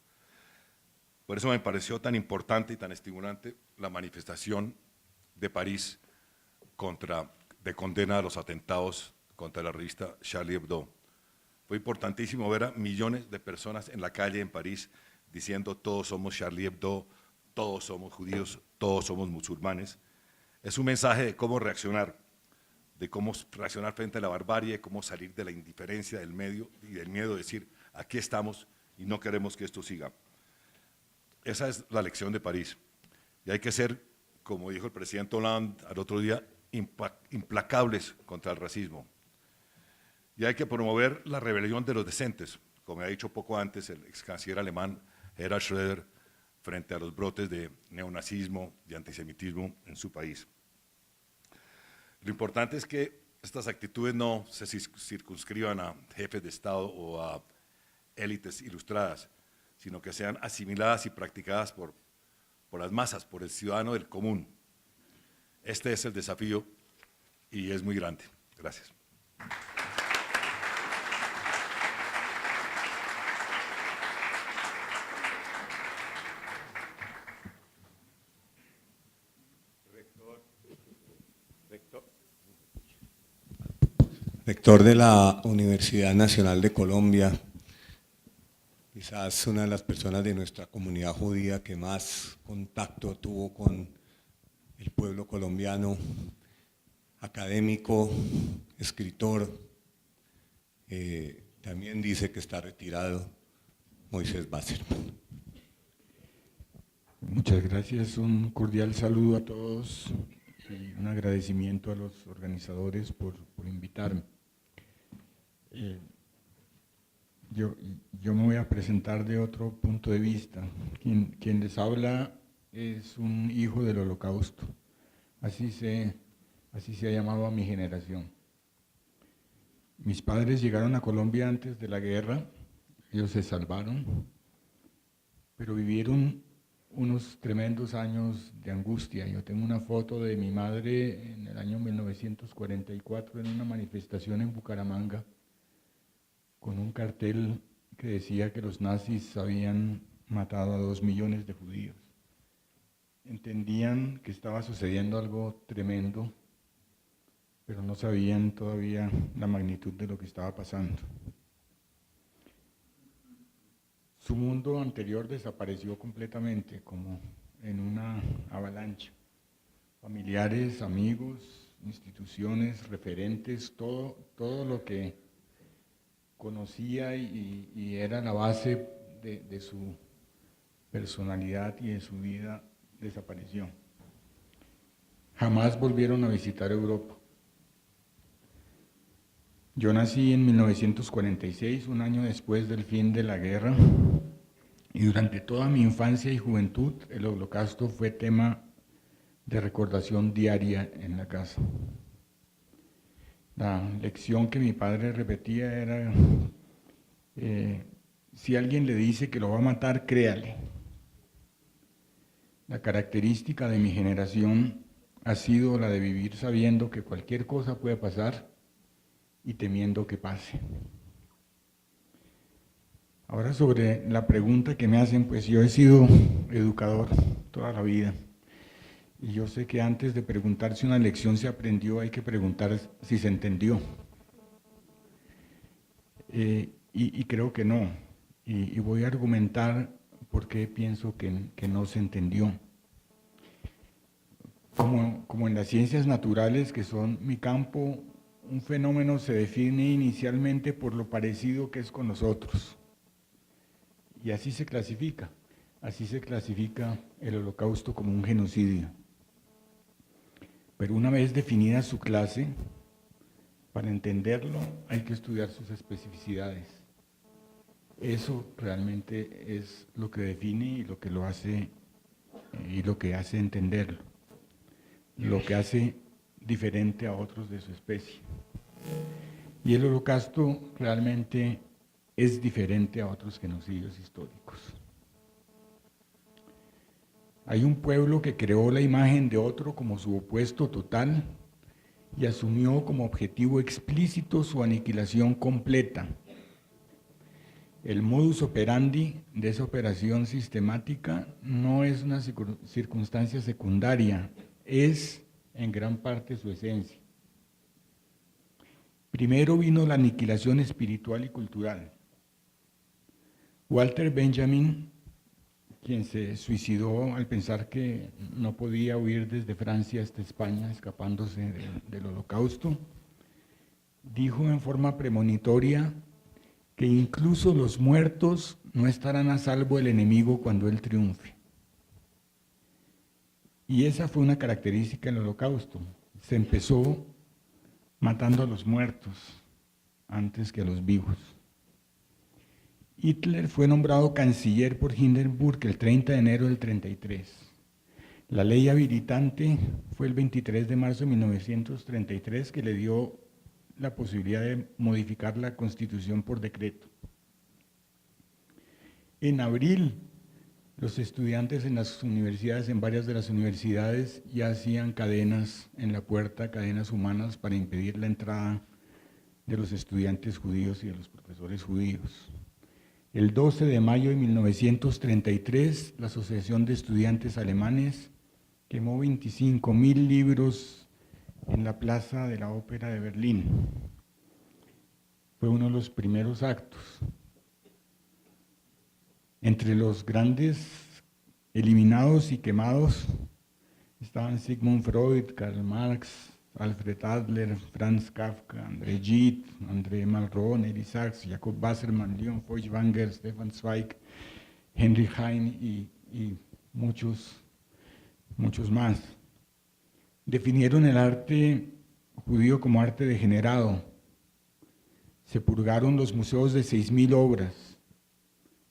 Por eso me pareció tan importante y tan estimulante la manifestación de París de condena a los atentados contra la revista Charlie Hebdo. Fue importantísimo ver a millones de personas en la calle en París diciendo todos somos Charlie Hebdo, todos somos judíos, todos somos musulmanes. Es un mensaje de cómo reaccionar frente a la barbarie, cómo salir de la indiferencia del medio y del miedo, decir aquí estamos y no queremos que esto siga. Esa es la lección de París. Y hay que ser, como dijo el presidente Hollande al otro día, implacables contra el racismo. Y hay que promover la rebelión de los decentes, como ha dicho poco antes el ex canciller alemán Gerhard Schröder, frente a los brotes de neonazismo y antisemitismo en su país. Lo importante es que estas actitudes no se circunscriban a jefes de Estado o a élites ilustradas, sino que sean asimiladas y practicadas por las masas, por el ciudadano del común. Este es el desafío y es muy grande. Gracias. Rector de la Universidad Nacional de Colombia, quizás una de las personas de nuestra comunidad judía que más contacto tuvo con el pueblo colombiano, académico, escritor, también dice que está retirado, Moisés Wasserman. Muchas gracias, un cordial saludo a todos y un agradecimiento a los organizadores por invitarme. Yo me voy a presentar de otro punto de vista. Quien les habla es un hijo del Holocausto, así se ha llamado a mi generación. Mis padres llegaron a Colombia antes de la guerra, ellos se salvaron, pero vivieron unos tremendos años de angustia. Yo tengo una foto de mi madre en el año 1944 en una manifestación en Bucaramanga con un cartel que decía que los nazis habían matado a 2 millones de judíos. Entendían que estaba sucediendo algo tremendo, pero no sabían todavía la magnitud de lo que estaba pasando. Su mundo anterior desapareció completamente, como en una avalancha. Familiares, amigos, instituciones, referentes, todo lo que conocía y era la base de su personalidad y de su vida desapareció. Jamás volvieron a visitar Europa. Yo nací en 1946, un año después del fin de la guerra, y durante toda mi infancia y juventud el Holocausto fue tema de recordación diaria en la casa. La lección que mi padre repetía era, si alguien le dice que lo va a matar, créale. La característica de mi generación ha sido la de vivir sabiendo que cualquier cosa puede pasar y temiendo que pase. Ahora sobre la pregunta que me hacen, pues yo he sido educador toda la vida. Y yo sé que antes de preguntar si una lección se aprendió, hay que preguntar si se entendió. Y creo que no. Y voy a argumentar por qué pienso que no se entendió. Como en las ciencias naturales, que son mi campo, un fenómeno se define inicialmente por lo parecido que es con nosotros. Y así se clasifica. Así se clasifica el Holocausto como un genocidio. Pero una vez definida su clase, para entenderlo hay que estudiar sus especificidades. Eso realmente es lo que define y lo que lo hace y lo que hace entenderlo, lo que hace diferente a otros de su especie. Y el Holocausto realmente es diferente a otros genocidios históricos. Hay un pueblo que creó la imagen de otro como su opuesto total y asumió como objetivo explícito su aniquilación completa. El modus operandi de esa operación sistemática no es una circunstancia secundaria, es en gran parte su esencia. Primero vino la aniquilación espiritual y cultural. Walter Benjamin, quien se suicidó al pensar que no podía huir desde Francia hasta España, escapándose del Holocausto, dijo en forma premonitoria que incluso los muertos no estarán a salvo del enemigo cuando él triunfe. Y esa fue una característica del Holocausto. Se empezó matando a los muertos antes que a los vivos. Hitler fue nombrado canciller por Hindenburg el 30 de enero del 33. La ley habilitante fue el 23 de marzo de 1933, que le dio la posibilidad de modificar la Constitución por decreto. En abril, los estudiantes en las universidades, en varias de las universidades, ya hacían cadenas en la puerta, cadenas humanas para impedir la entrada de los estudiantes judíos y de los profesores judíos. El 12 de mayo de 1933, la Asociación de Estudiantes Alemanes quemó 25.000 libros en la Plaza de la Ópera de Berlín. Fue uno de los primeros actos. Entre los grandes eliminados y quemados estaban Sigmund Freud, Karl Marx, Alfred Adler, Franz Kafka, André Gide, André Malraux, Nelly Sachs, Jacob Wassermann, Leon Feuchtwanger, Stefan Zweig, Henry Heine y muchos más. Definieron el arte judío como arte degenerado. Se purgaron los museos de 6.000 obras.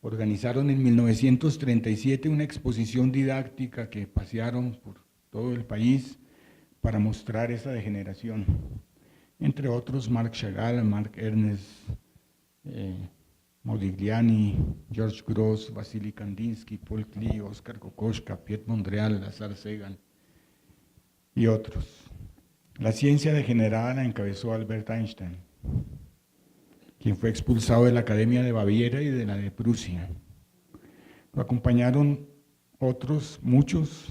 Organizaron en 1937 una exposición didáctica que pasearon por todo el país para mostrar esa degeneración. Entre otros, Marc Chagall, Marc Ernst, Modigliani, George Gross, Vasily Kandinsky, Paul Klee, Oskar Kokoschka, Piet Mondrian, Lazar Segal y otros. La ciencia degenerada la encabezó Albert Einstein, quien fue expulsado de la Academia de Baviera y de la de Prusia. Lo acompañaron otros, muchos,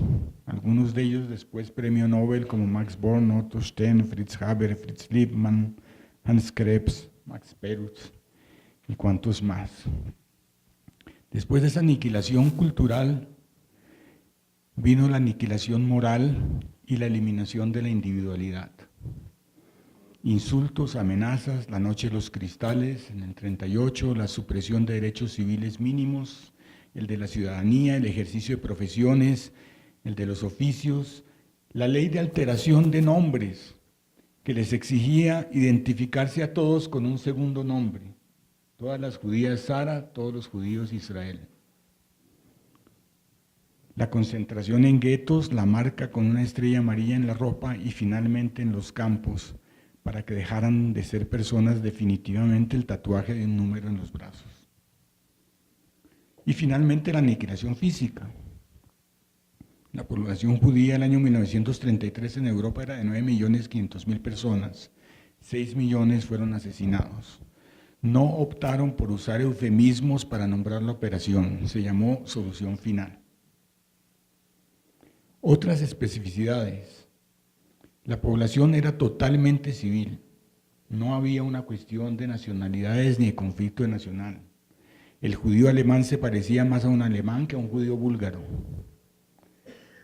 algunos de ellos después premio Nobel como Max Born, Otto Stern, Fritz Haber, Fritz Liebmann, Hans Krebs, Max Perutz y cuantos más. Después de esa aniquilación cultural vino la aniquilación moral y la eliminación de la individualidad. Insultos, amenazas, la noche de los cristales, en el 38, la supresión de derechos civiles mínimos, el de la ciudadanía, el ejercicio de profesiones, el de los oficios, la ley de alteración de nombres, que les exigía identificarse a todos con un segundo nombre. Todas las judías Sara, todos los judíos Israel. La concentración en guetos, la marca con una estrella amarilla en la ropa y finalmente en los campos, para que dejaran de ser personas definitivamente el tatuaje de un número en los brazos. Y finalmente la aniquilación física. La población judía el año 1933 en Europa era de 9.500.000 personas, 6 millones fueron asesinados. No optaron por usar eufemismos para nombrar la operación, se llamó solución final. Otras especificidades. La población era totalmente civil, no había una cuestión de nacionalidades ni de conflicto nacional. El judío alemán se parecía más a un alemán que a un judío búlgaro.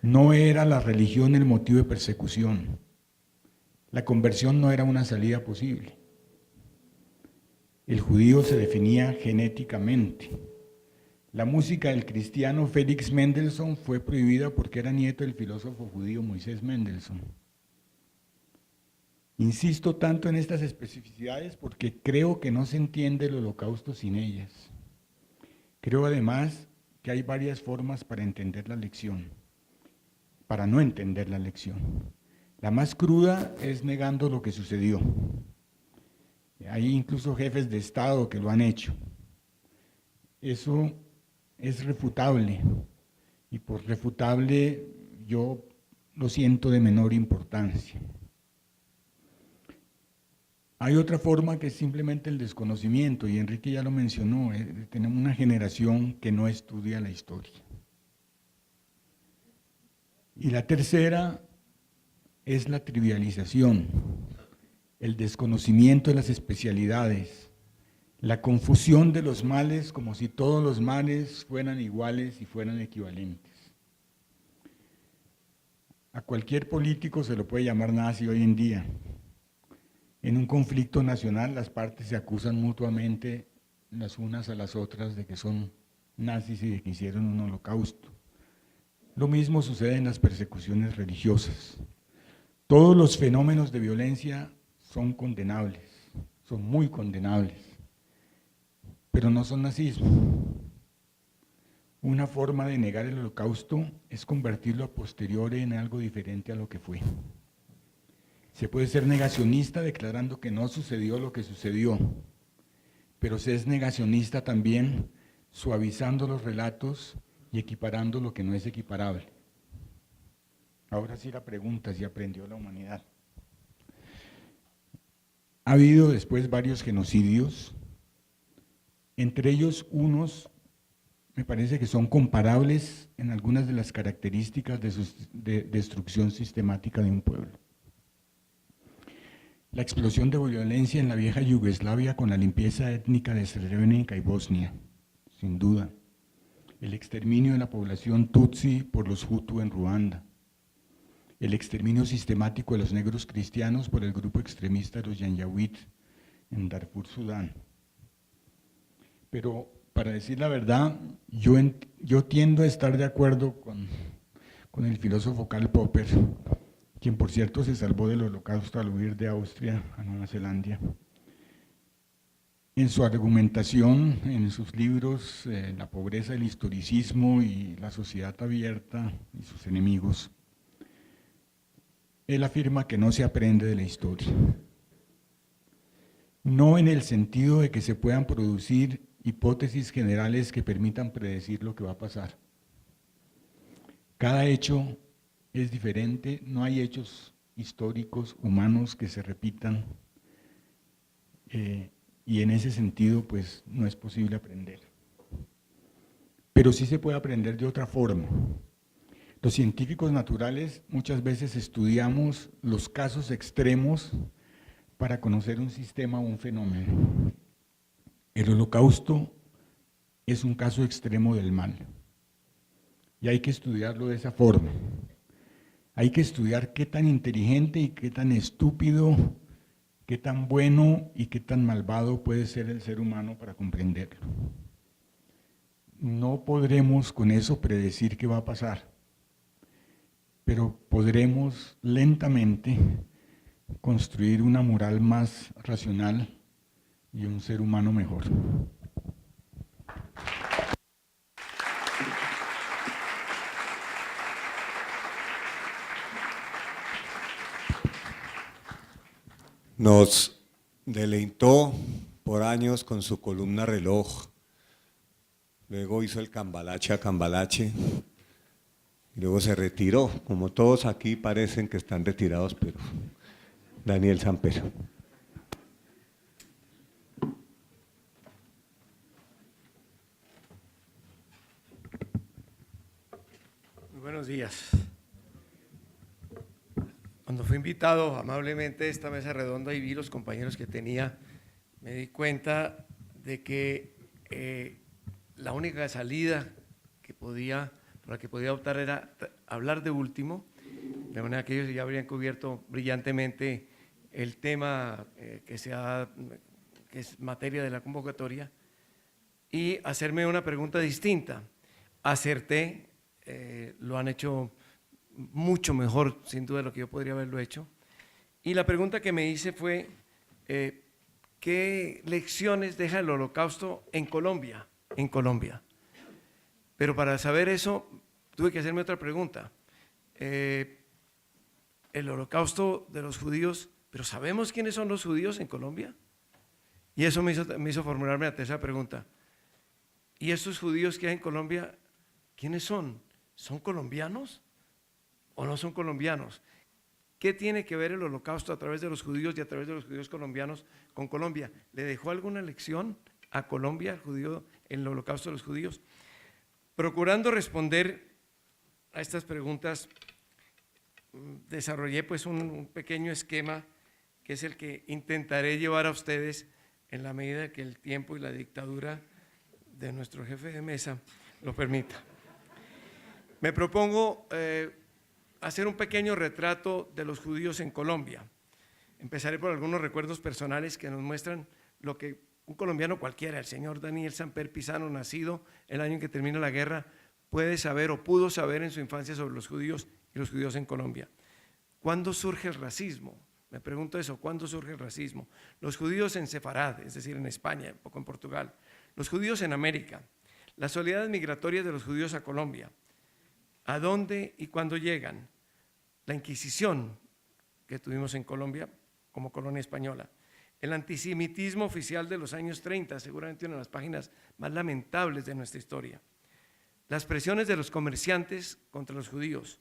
No era la religión el motivo de persecución. La conversión no era una salida posible. El judío se definía genéticamente. La música del cristiano Félix Mendelssohn fue prohibida porque era nieto del filósofo judío Moisés Mendelssohn. Insisto tanto en estas especificidades porque creo que no se entiende el Holocausto sin ellas. Creo además que hay varias formas para entender la lección, para no entender la lección. La más cruda es negando lo que sucedió. Hay incluso jefes de Estado que lo han hecho. Eso es refutable y por refutable yo lo siento de menor importancia. Hay otra forma que es simplemente el desconocimiento, y Enrique ya lo mencionó, tenemos una generación que no estudia la historia. Y la tercera es la trivialización, el desconocimiento de las especialidades, la confusión de los males como si todos los males fueran iguales y fueran equivalentes. A cualquier político se lo puede llamar nazi hoy en día. En un conflicto nacional las partes se acusan mutuamente las unas a las otras de que son nazis y de que hicieron un holocausto. Lo mismo sucede en las persecuciones religiosas. Todos los fenómenos de violencia son condenables, son muy condenables, pero no son nazismo. Una forma de negar el holocausto es convertirlo a posteriori en algo diferente a lo que fue. Se puede ser negacionista declarando que no sucedió lo que sucedió, pero se es negacionista también suavizando los relatos y equiparando lo que no es equiparable. Ahora sí la pregunta, ¿si aprendió la humanidad? Ha habido después varios genocidios, entre ellos unos me parece que son comparables en algunas de las características de destrucción sistemática de un pueblo. La explosión de violencia en la vieja Yugoslavia con la limpieza étnica de Srebrenica y Bosnia, sin duda. el exterminio de la población Tutsi por los Hutu en Ruanda, el exterminio sistemático de los negros cristianos por el grupo extremista de los Janjaweed en Darfur, Sudán. Pero para decir la verdad, yo tiendo a estar de acuerdo con el filósofo Karl Popper, quien por cierto se salvó del Holocausto al huir de Austria a Nueva Zelanda. En su argumentación, en sus libros, La pobreza, el historicismo y la sociedad abierta y sus enemigos, él afirma que no se aprende de la historia. No en el sentido de que se puedan producir hipótesis generales que permitan predecir lo que va a pasar. Cada hecho es diferente, no hay hechos históricos, humanos que se repitan, y en ese sentido pues no es posible aprender. Pero sí se puede aprender de otra forma. Los científicos naturales muchas veces estudiamos los casos extremos para conocer un sistema o un fenómeno. El Holocausto es un caso extremo del mal y hay que estudiarlo de esa forma. Hay que estudiar qué tan inteligente y qué tan estúpido, qué tan bueno y qué tan malvado puede ser el ser humano para comprenderlo. No podremos con eso predecir qué va a pasar, pero podremos lentamente construir una moral más racional y un ser humano mejor. Nos deleitó por años con su columna Reloj, luego hizo el Cambalache a Cambalache, y luego se retiró, como todos aquí parecen que están retirados, pero Daniel Samper. Muy buenos días. Cuando fui invitado amablemente a esta mesa redonda y vi los compañeros que tenía, me di cuenta de que la única salida por la que podía optar era hablar de último, de manera que ellos ya habrían cubierto brillantemente el tema que es materia de la convocatoria, y hacerme una pregunta distinta. Acerté, lo han hecho mucho mejor, sin duda, de lo que yo podría haberlo hecho. Y la pregunta que me hice fue, ¿qué lecciones deja el Holocausto en Colombia? Pero para saber eso, tuve que hacerme otra pregunta. El Holocausto de los judíos, ¿pero sabemos quiénes son los judíos en Colombia? Y eso me hizo formularme la tercera pregunta. ¿Y estos judíos que hay en Colombia, quiénes son? ¿Son colombianos o no son colombianos? ¿Qué tiene que ver el Holocausto a través de los judíos y a través de los judíos colombianos con Colombia? ¿Le dejó alguna lección a Colombia, al judío, en el Holocausto de los judíos? Procurando responder a estas preguntas, desarrollé pues un pequeño esquema que es el que intentaré llevar a ustedes en la medida que el tiempo y la dictadura de nuestro jefe de mesa lo permita. Me propongo hacer un pequeño retrato de los judíos en Colombia. Empezaré por algunos recuerdos personales que nos muestran lo que un colombiano cualquiera, el señor Daniel Samper Pisano, nacido el año en que termina la guerra, puede saber o pudo saber en su infancia sobre los judíos y los judíos en Colombia. ¿Cuándo surge el racismo? Me pregunto eso, ¿cuándo surge el racismo? Los judíos en Sefarad, es decir, en España, un poco en Portugal. Los judíos en América. Las oleadas migratorias de los judíos a Colombia. ¿A dónde y cuándo llegan? La Inquisición que tuvimos en Colombia como colonia española. El antisemitismo oficial de los años 30, seguramente una de las páginas más lamentables de nuestra historia. Las presiones de los comerciantes contra los judíos.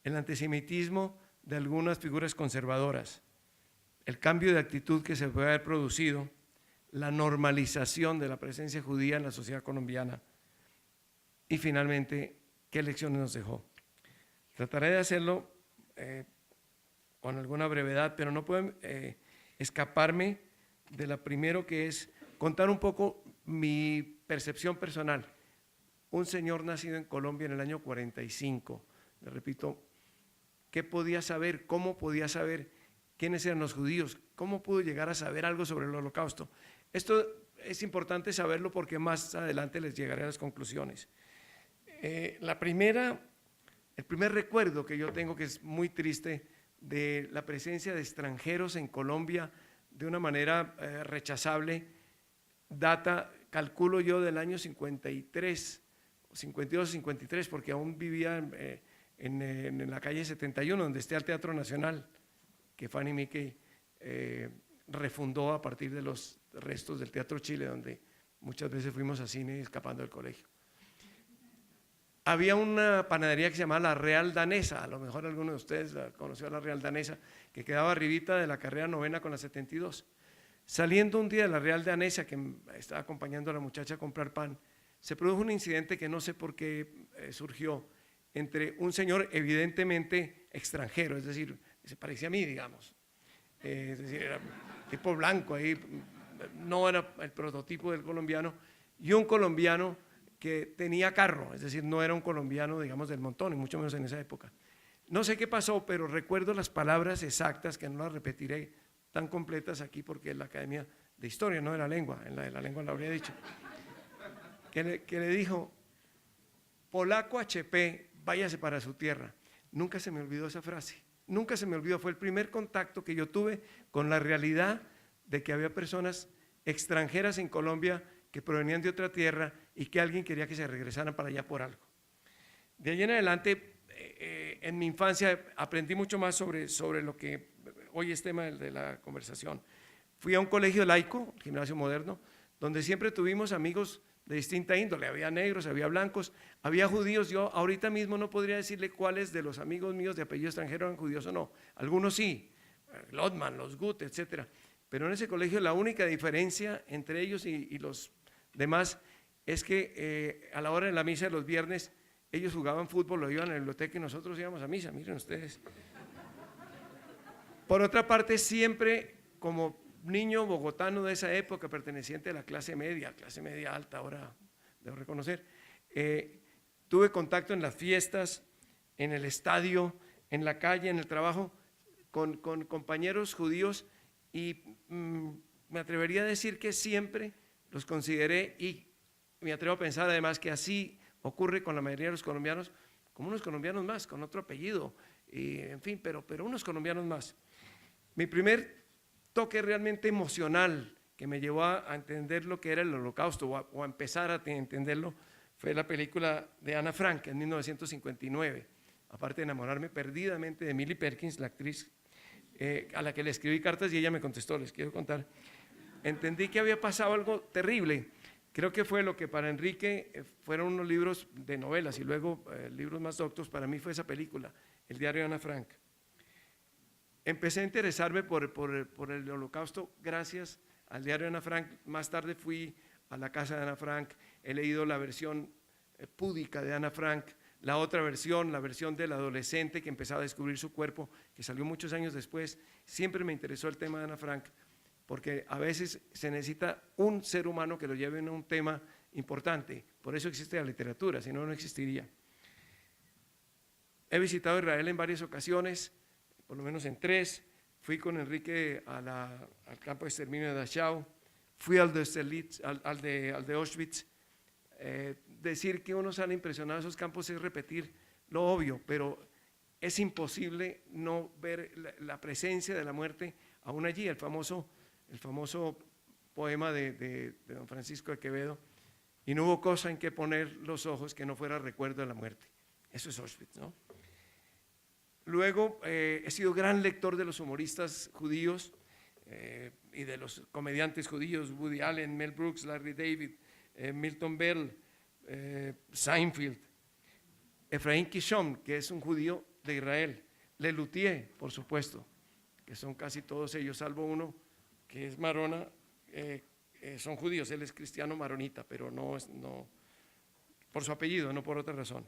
El antisemitismo de algunas figuras conservadoras. El cambio de actitud que se puede haber producido. La normalización de la presencia judía en la sociedad colombiana. Y finalmente, ¿qué lecciones nos dejó? Trataré de hacerlo con alguna brevedad, pero no puedo escaparme de la primero, que es contar un poco mi percepción personal. un señor nacido en Colombia en el año 45. Le repito, ¿qué podía saber? ¿Cómo podía saber quiénes eran los judíos? ¿Cómo pudo llegar a saber algo sobre el Holocausto? Esto es importante saberlo porque más adelante les llegaré a las conclusiones. El primer recuerdo que yo tengo, que es muy triste, de la presencia de extranjeros en Colombia de una manera rechazable, data, calculo yo, del año 53, 52, 53, porque aún vivía en la calle 71, donde está el Teatro Nacional, que Fanny Mickey refundó a partir de los restos del Teatro Chile, donde muchas veces fuimos a cine escapando del colegio. Había una panadería que se llamaba La Real Danesa, a lo mejor alguno de ustedes conoció a La Real Danesa, que quedaba arribita de la carrera 9 con la 72. Saliendo un día de La Real Danesa, que estaba acompañando a la muchacha a comprar pan, se produjo un incidente que no sé por qué surgió entre un señor evidentemente extranjero, es decir, se parecía a mí, digamos, es decir, era tipo blanco, ahí no era el prototipo del colombiano, y un colombiano que tenía carro, es decir, no era un colombiano, digamos, del montón, y mucho menos en esa época. No sé qué pasó, pero recuerdo las palabras exactas, que no las repetiré tan completas aquí porque es la Academia de Historia, no de la lengua, en la de la lengua lo habría dicho, que le dijo: polaco HP, váyase para su tierra. Nunca se me olvidó esa frase, nunca se me olvidó, fue el primer contacto que yo tuve con la realidad de que había personas extranjeras en Colombia que provenían de otra tierra y que alguien quería que se regresaran para allá por algo. De ahí en adelante, en mi infancia aprendí mucho más sobre lo que hoy es tema de la conversación. Fui a un colegio laico, Gimnasio Moderno, donde siempre tuvimos amigos de distinta índole, había negros, había blancos, había judíos. Yo ahorita mismo no podría decirle cuáles de los amigos míos de apellido extranjero eran judíos o no, algunos sí, Lotman, los Gut, etcétera. Pero en ese colegio la única diferencia entre ellos y los demás es que a la hora de la misa de los viernes ellos jugaban fútbol, lo iban a la biblioteca y nosotros íbamos a misa, miren ustedes. Por otra parte, siempre como niño bogotano de esa época, perteneciente a la clase media alta, ahora debo reconocer, tuve contacto en las fiestas, en el estadio, en la calle, en el trabajo, con compañeros judíos y me atrevería a decir que siempre los consideré, y me atrevo a pensar además que así ocurre con la mayoría de los colombianos, como unos colombianos más, con otro apellido, y, en fin, pero unos colombianos más. Mi primer toque realmente emocional que me llevó a entender lo que era el Holocausto o a empezar a entenderlo fue la película de Ana Frank en 1959, aparte de enamorarme perdidamente de Millie Perkins, la actriz a la que le escribí cartas y ella me contestó, les quiero contar. Entendí que había pasado algo terrible. Creo que fue lo que para Enrique fueron unos libros de novelas y luego libros más doctos, para mí fue esa película, El diario de Ana Frank. Empecé a interesarme por el Holocausto gracias al diario de Ana Frank. Más tarde fui a la casa de Ana Frank, he leído la versión púdica de Ana Frank, la otra versión, la versión del adolescente que empezaba a descubrir su cuerpo, que salió muchos años después. Siempre me interesó el tema de Ana Frank, porque a veces se necesita un ser humano que lo lleve en un tema importante. Por eso existe la literatura, si no, no existiría. He visitado Israel en varias ocasiones, por lo menos en 3. Fui con Enrique al campo de exterminio de Dachau, fui al de Auschwitz. Decir que uno sale impresionado de esos campos es repetir lo obvio, pero es imposible no ver la presencia de la muerte aún allí. El famoso poema de don Francisco de Quevedo, y no hubo cosa en que poner los ojos que no fuera recuerdo de la muerte. Eso es Auschwitz, ¿no? Luego he sido gran lector de los humoristas judíos y de los comediantes judíos, Woody Allen, Mel Brooks, Larry David, Milton Berle, Seinfeld, Efraín Kishon, que es un judío de Israel, Lelutier, por supuesto, que son casi todos ellos, salvo uno que es marona, son judíos, él es cristiano maronita, pero no por su apellido, no por otra razón.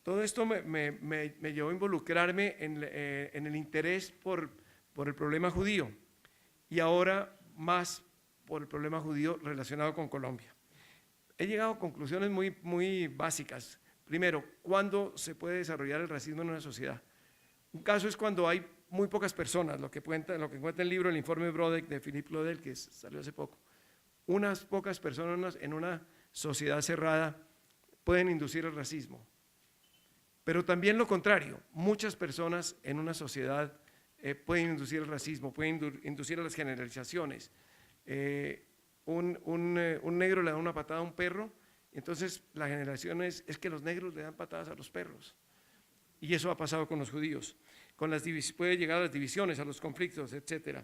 Todo esto me llevó a involucrarme en el interés por el problema judío, y ahora más por el problema judío relacionado con Colombia. he llegado a conclusiones muy básicas. Primero, ¿cuándo se puede desarrollar el racismo en una sociedad? Un caso es cuando hay muy pocas personas, lo que cuenta el libro, el informe Brodek de Philippe Claudel, que salió hace poco. Unas pocas personas en una sociedad cerrada pueden inducir el racismo. Pero también lo contrario, muchas personas en una sociedad pueden inducir el racismo, pueden inducir a las generalizaciones. Un negro le da una patada a un perro, entonces la generación es que los negros le dan patadas a los perros. Y eso ha pasado con los judíos. Puede llegar a las divisiones, a los conflictos, etc.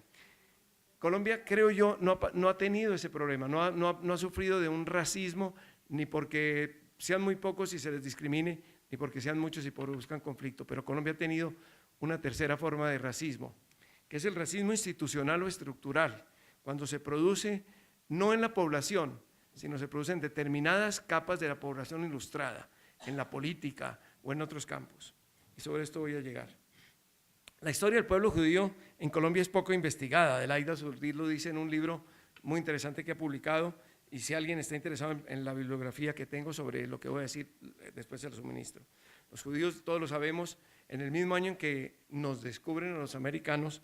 Colombia, creo yo, no ha tenido ese problema, no ha sufrido de un racismo, ni porque sean muy pocos y se les discrimine, ni porque sean muchos y buscan conflicto, pero Colombia ha tenido una tercera forma de racismo, que es el racismo institucional o estructural, cuando se produce no en la población, sino se produce en determinadas capas de la población ilustrada, en la política o en otros campos. Y sobre esto voy a llegar. La historia del pueblo judío en Colombia es poco investigada. Adelaida Zurdir lo dice en un libro muy interesante que ha publicado, y si alguien está interesado en la bibliografía que tengo sobre lo que voy a decir, después se lo suministro. Los judíos, todos lo sabemos, en el mismo año en que nos descubren a los americanos,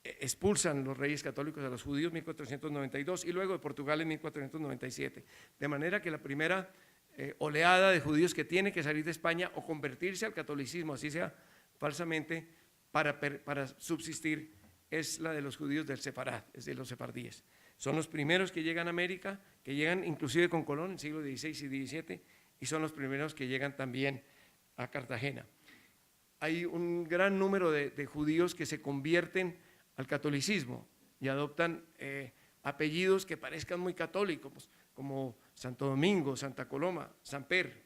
expulsan los reyes católicos a los judíos en 1492 y luego de Portugal en 1497. De manera que la primera oleada de judíos que tiene que salir de España o convertirse al catolicismo, así sea falsamente, para subsistir, es la de los judíos del Sefarad, es de los sefardíes. Son los primeros que llegan a América, que llegan inclusive con Colón en el siglo XVI y XVII, y son los primeros que llegan también a Cartagena. Hay un gran número de judíos que se convierten al catolicismo y adoptan apellidos que parezcan muy católicos, como Santo Domingo, Santa Coloma, Samper,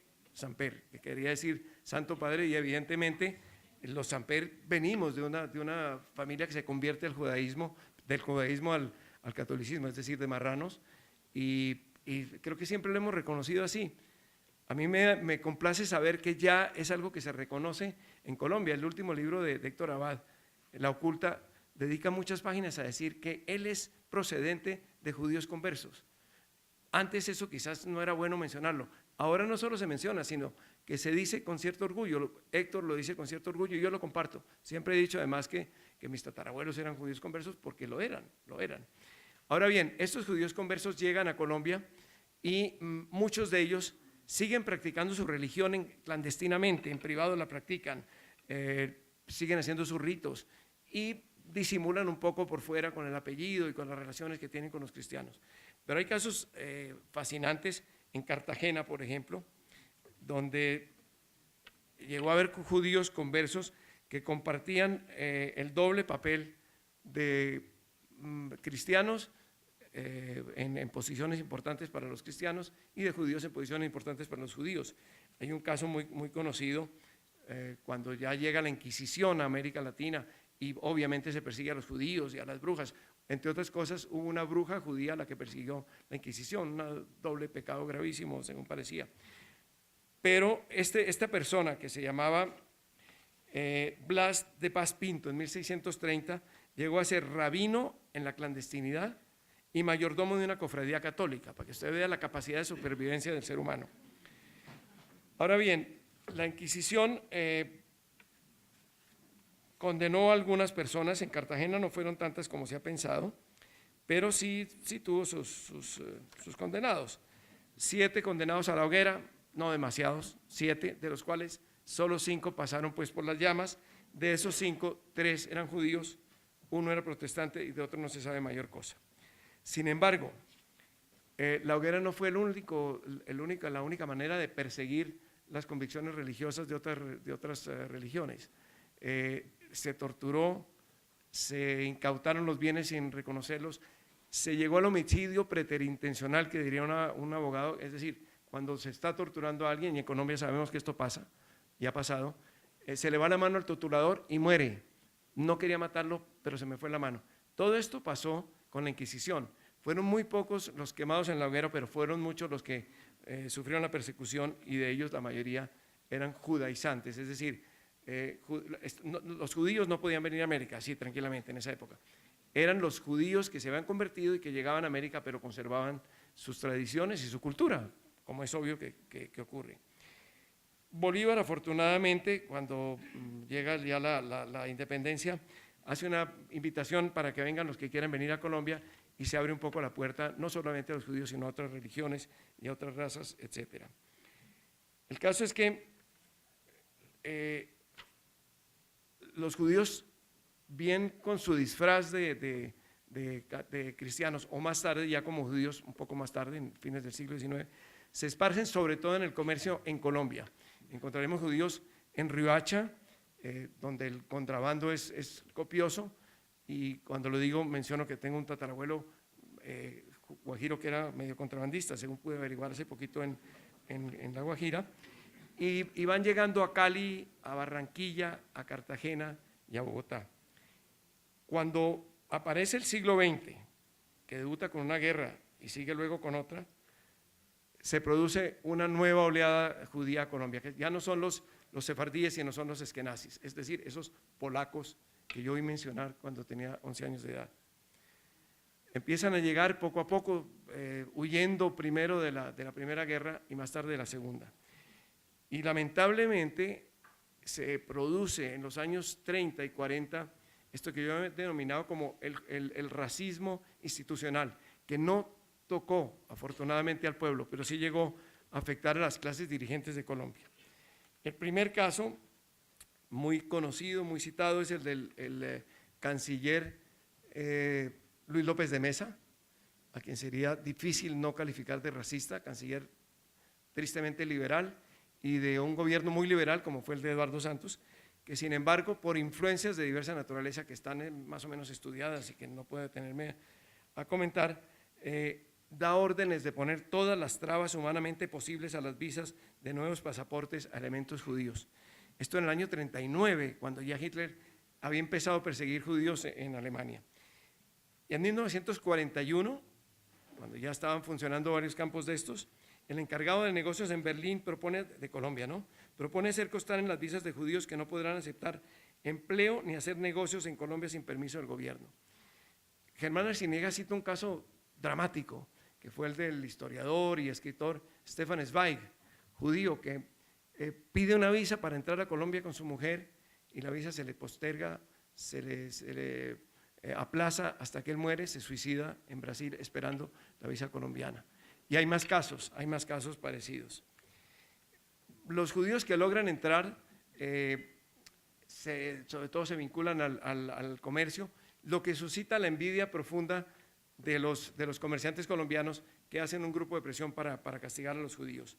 que quería decir Santo Padre, y evidentemente los Samper venimos de una familia que se convierte al judaísmo, del judaísmo al catolicismo, es decir, de marranos, y creo que siempre lo hemos reconocido así. A mí me complace saber que ya es algo que se reconoce en Colombia. El último libro de Héctor Abad, La Oculta, dedica muchas páginas a decir que él es procedente de judíos conversos. Antes eso quizás no era bueno mencionarlo. Ahora no solo se menciona, sino que se dice con cierto orgullo. Héctor lo dice con cierto orgullo y yo lo comparto. Siempre he dicho además que mis tatarabuelos eran judíos conversos porque lo eran. Ahora bien, estos judíos conversos llegan a Colombia y muchos de ellos siguen practicando su religión clandestinamente, en privado la practican, siguen haciendo sus ritos y disimulan un poco por fuera con el apellido y con las relaciones que tienen con los cristianos. Pero hay casos fascinantes en Cartagena, por ejemplo, donde llegó a haber judíos conversos que compartían el doble papel de cristianos en posiciones importantes para los cristianos y de judíos en posiciones importantes para los judíos. Hay un caso muy conocido cuando ya llega la Inquisición a América Latina y obviamente se persigue a los judíos y a las brujas. Entre otras cosas, hubo una bruja judía a la que persiguió la Inquisición, un doble pecado gravísimo, según parecía. Pero esta persona que se llamaba Blas de Paz Pinto en 1630 llegó a ser rabino en la clandestinidad y mayordomo de una cofradía católica, para que usted vea la capacidad de supervivencia del ser humano. Ahora bien, la Inquisición condenó a algunas personas. En Cartagena no fueron tantas como se ha pensado, pero sí tuvo sus condenados. 7 condenados a la hoguera, no demasiados, 7, de los cuales solo 5 pasaron pues por las llamas. De esos 5, 3 eran judíos, 1 era protestante y de otro no se sabe mayor cosa. Sin embargo, la hoguera no fue la única manera de perseguir las convicciones religiosas de otras religiones. Se torturó, se incautaron los bienes sin reconocerlos, se llegó al homicidio preterintencional, que diría un abogado, es decir, cuando se está torturando a alguien, y en Colombia sabemos que esto pasa, y ha pasado, se le va la mano al torturador y muere. No quería matarlo, pero se me fue la mano. Todo esto pasó con la Inquisición. Fueron muy pocos los quemados en la hoguera, pero fueron muchos los que sufrieron la persecución, y de ellos la mayoría eran judaizantes, es decir, los judíos no podían venir a América así tranquilamente en esa época. Eran los judíos que se habían convertido y que llegaban a América, pero conservaban sus tradiciones y su cultura, como es obvio que ocurre. Bolívar, afortunadamente, cuando llega ya la independencia, hace una invitación para que vengan los que quieran venir a Colombia y se abre un poco la puerta, no solamente a los judíos, sino a otras religiones y a otras razas, etc. El caso es que los judíos, bien con su disfraz de cristianos, o más tarde, ya como judíos, un poco más tarde, en fines del siglo XIX, se esparcen sobre todo en el comercio en Colombia. Encontraremos judíos en Riohacha, donde el contrabando es copioso, y cuando lo digo menciono que tengo un tatarabuelo guajiro que era medio contrabandista, según pude averiguar hace poquito en La Guajira, y van llegando a Cali, a Barranquilla, a Cartagena y a Bogotá. Cuando aparece el siglo XX, que debuta con una guerra y sigue luego con otra, se produce una nueva oleada judía a Colombia, que ya no son los sefardíes, sino son los eskenazis, es decir, esos polacos que yo oí mencionar cuando tenía 11 años de edad. Empiezan a llegar poco a poco, huyendo primero de la Primera Guerra y más tarde de la Segunda. Y lamentablemente se produce en los años 30 y 40 esto que yo he denominado como el racismo institucional, que no tocó afortunadamente al pueblo, pero sí llegó a afectar a las clases dirigentes de Colombia. El primer caso, muy conocido, muy citado, es el del canciller Luis López de Mesa, a quien sería difícil no calificar de racista, canciller tristemente liberal y de un gobierno muy liberal como fue el de Eduardo Santos, que sin embargo por influencias de diversa naturaleza que están más o menos estudiadas y que no puedo detenerme a comentar, da órdenes de poner todas las trabas humanamente posibles a las visas de nuevos pasaportes a elementos judíos. Esto en el año 39, cuando ya Hitler había empezado a perseguir judíos en Alemania. Y en 1941, cuando ya estaban funcionando varios campos de estos, el encargado de negocios en Berlín propone, de Colombia, ¿no?, propone hacer constar en las visas de judíos que no podrán aceptar empleo ni hacer negocios en Colombia sin permiso del gobierno. Germán Arciniega cita un caso dramático, que fue el del historiador y escritor Stefan Zweig, judío, que pide una visa para entrar a Colombia con su mujer y la visa se le posterga, se le aplaza hasta que él muere, se suicida en Brasil esperando la visa colombiana. Y hay más casos parecidos. Los judíos que logran entrar, sobre todo se vinculan al comercio, lo que suscita la envidia profunda de los comerciantes colombianos que hacen un grupo de presión para castigar a los judíos.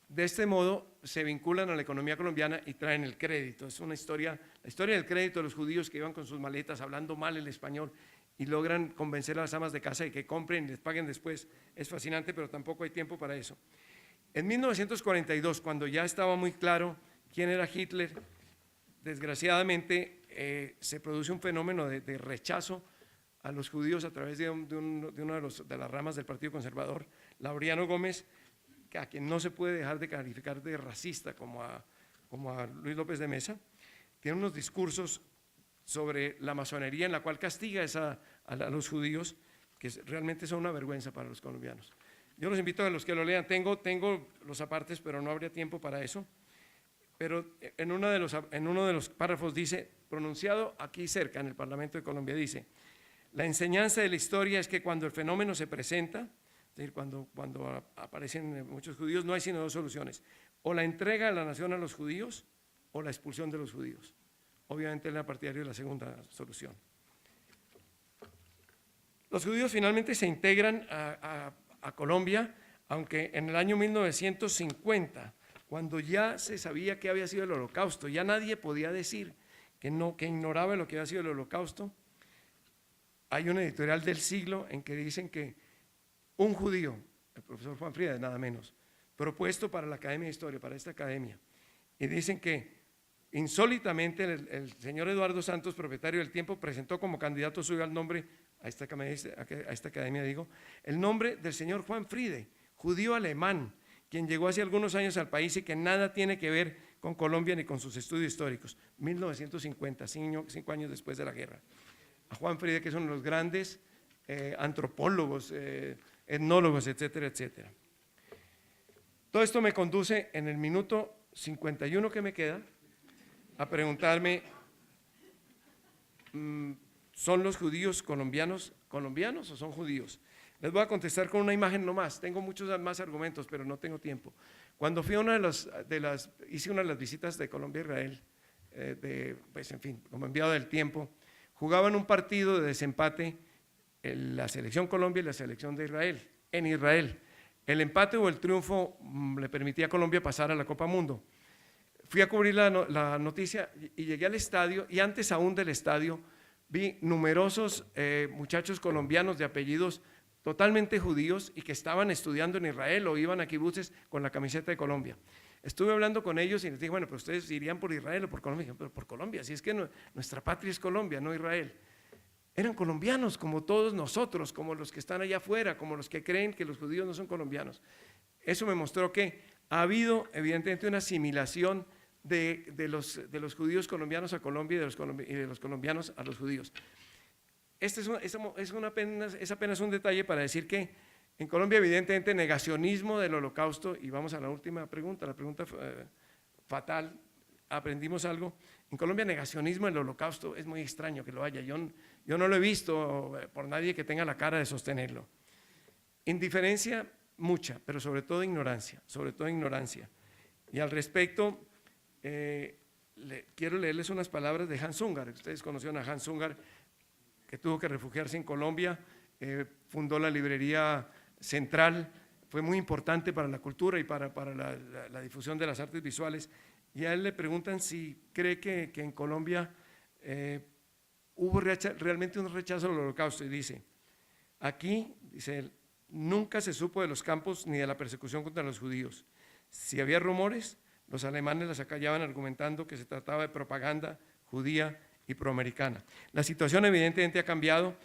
De este modo se vinculan a la economía colombiana y traen el crédito. Es una historia, la historia del crédito de los judíos que iban con sus maletas hablando mal el español y logran convencer a las amas de casa de que compren y les paguen después. Es fascinante, pero tampoco hay tiempo para eso. En 1942, cuando ya estaba muy claro quién era Hitler, desgraciadamente se produce un fenómeno de rechazo a los judíos a través de una de las ramas del Partido Conservador, Laureano Gómez, a quien no se puede dejar de calificar de racista como a Luis López de Mesa. Tiene unos discursos sobre la masonería en la cual castiga a los judíos, que realmente son una vergüenza para los colombianos. Yo los invito a los que lo lean, tengo los apartes, pero no habría tiempo para eso. Pero en uno de los párrafos dice, pronunciado aquí cerca en el Parlamento de Colombia, dice: la enseñanza de la historia es que cuando el fenómeno se presenta, es decir, cuando aparecen muchos judíos, no hay sino dos soluciones: o la entrega de la nación a los judíos o la expulsión de los judíos. Obviamente él era partidario de la segunda solución. Los judíos finalmente se integran a Colombia, aunque en el año 1950, cuando ya se sabía qué había sido el Holocausto, ya nadie podía decir que ignoraba lo que había sido el Holocausto. Hay un editorial del Siglo en que dicen que un judío, el profesor Juan Frida, nada menos, propuesto para la Academia de Historia, para esta academia, y dicen que insólitamente el señor Eduardo Santos, propietario del Tiempo, presentó como candidato suyo al nombre, a esta academia, el nombre del señor Juan Friede, judío alemán, quien llegó hace algunos años al país y que nada tiene que ver con Colombia ni con sus estudios históricos. 1950, 5 años después de la guerra. A Juan Friede, que es uno de los grandes antropólogos, etnólogos, etcétera, etcétera. Todo esto me conduce en el minuto 51 que me queda a preguntarme, ¿son los judíos colombianos o son judíos? Les voy a contestar con una imagen nomás, tengo muchos más argumentos, pero no tengo tiempo. Cuando fui a hice una de las visitas de Colombia a Israel, pues en fin, como enviado del tiempo, jugaban un partido de desempate la selección Colombia y la selección de Israel, en Israel. El empate o el triunfo le permitía a Colombia pasar a la Copa Mundo. Fui a cubrir la noticia y llegué al estadio, y antes aún del estadio vi numerosos muchachos colombianos de apellidos totalmente judíos y que estaban estudiando en Israel o iban a kibutzes con la camiseta de Colombia. Estuve hablando con ellos y les dije, bueno, pero ustedes irían por Israel o por Colombia. Dije, pero por Colombia, si es que nuestra patria es Colombia, no Israel. Eran colombianos como todos nosotros, como los que están allá afuera, como los que creen que los judíos no son colombianos. Eso me mostró que ha habido evidentemente una asimilación de los judíos colombianos a Colombia y de los colombianos a los judíos. Este es apenas un detalle para decir que en Colombia evidentemente negacionismo del holocausto, y vamos a la última pregunta, la pregunta fatal, aprendimos algo. En Colombia negacionismo del holocausto es muy extraño que lo haya, yo no lo he visto por nadie que tenga la cara de sostenerlo. Indiferencia mucha, pero sobre todo ignorancia, Y al respecto, quiero leerles unas palabras de Hans Ungar. Ustedes conocieron a Hans Ungar, que tuvo que refugiarse en Colombia, fundó la librería Central, fue muy importante para la cultura y para la difusión de las artes visuales, y a él le preguntan si cree que en Colombia hubo realmente un rechazo al holocausto, y dice, aquí, dice él, nunca se supo de los campos ni de la persecución contra los judíos. Si había rumores, los alemanes las acallaban argumentando que se trataba de propaganda judía y proamericana. La situación evidentemente ha cambiado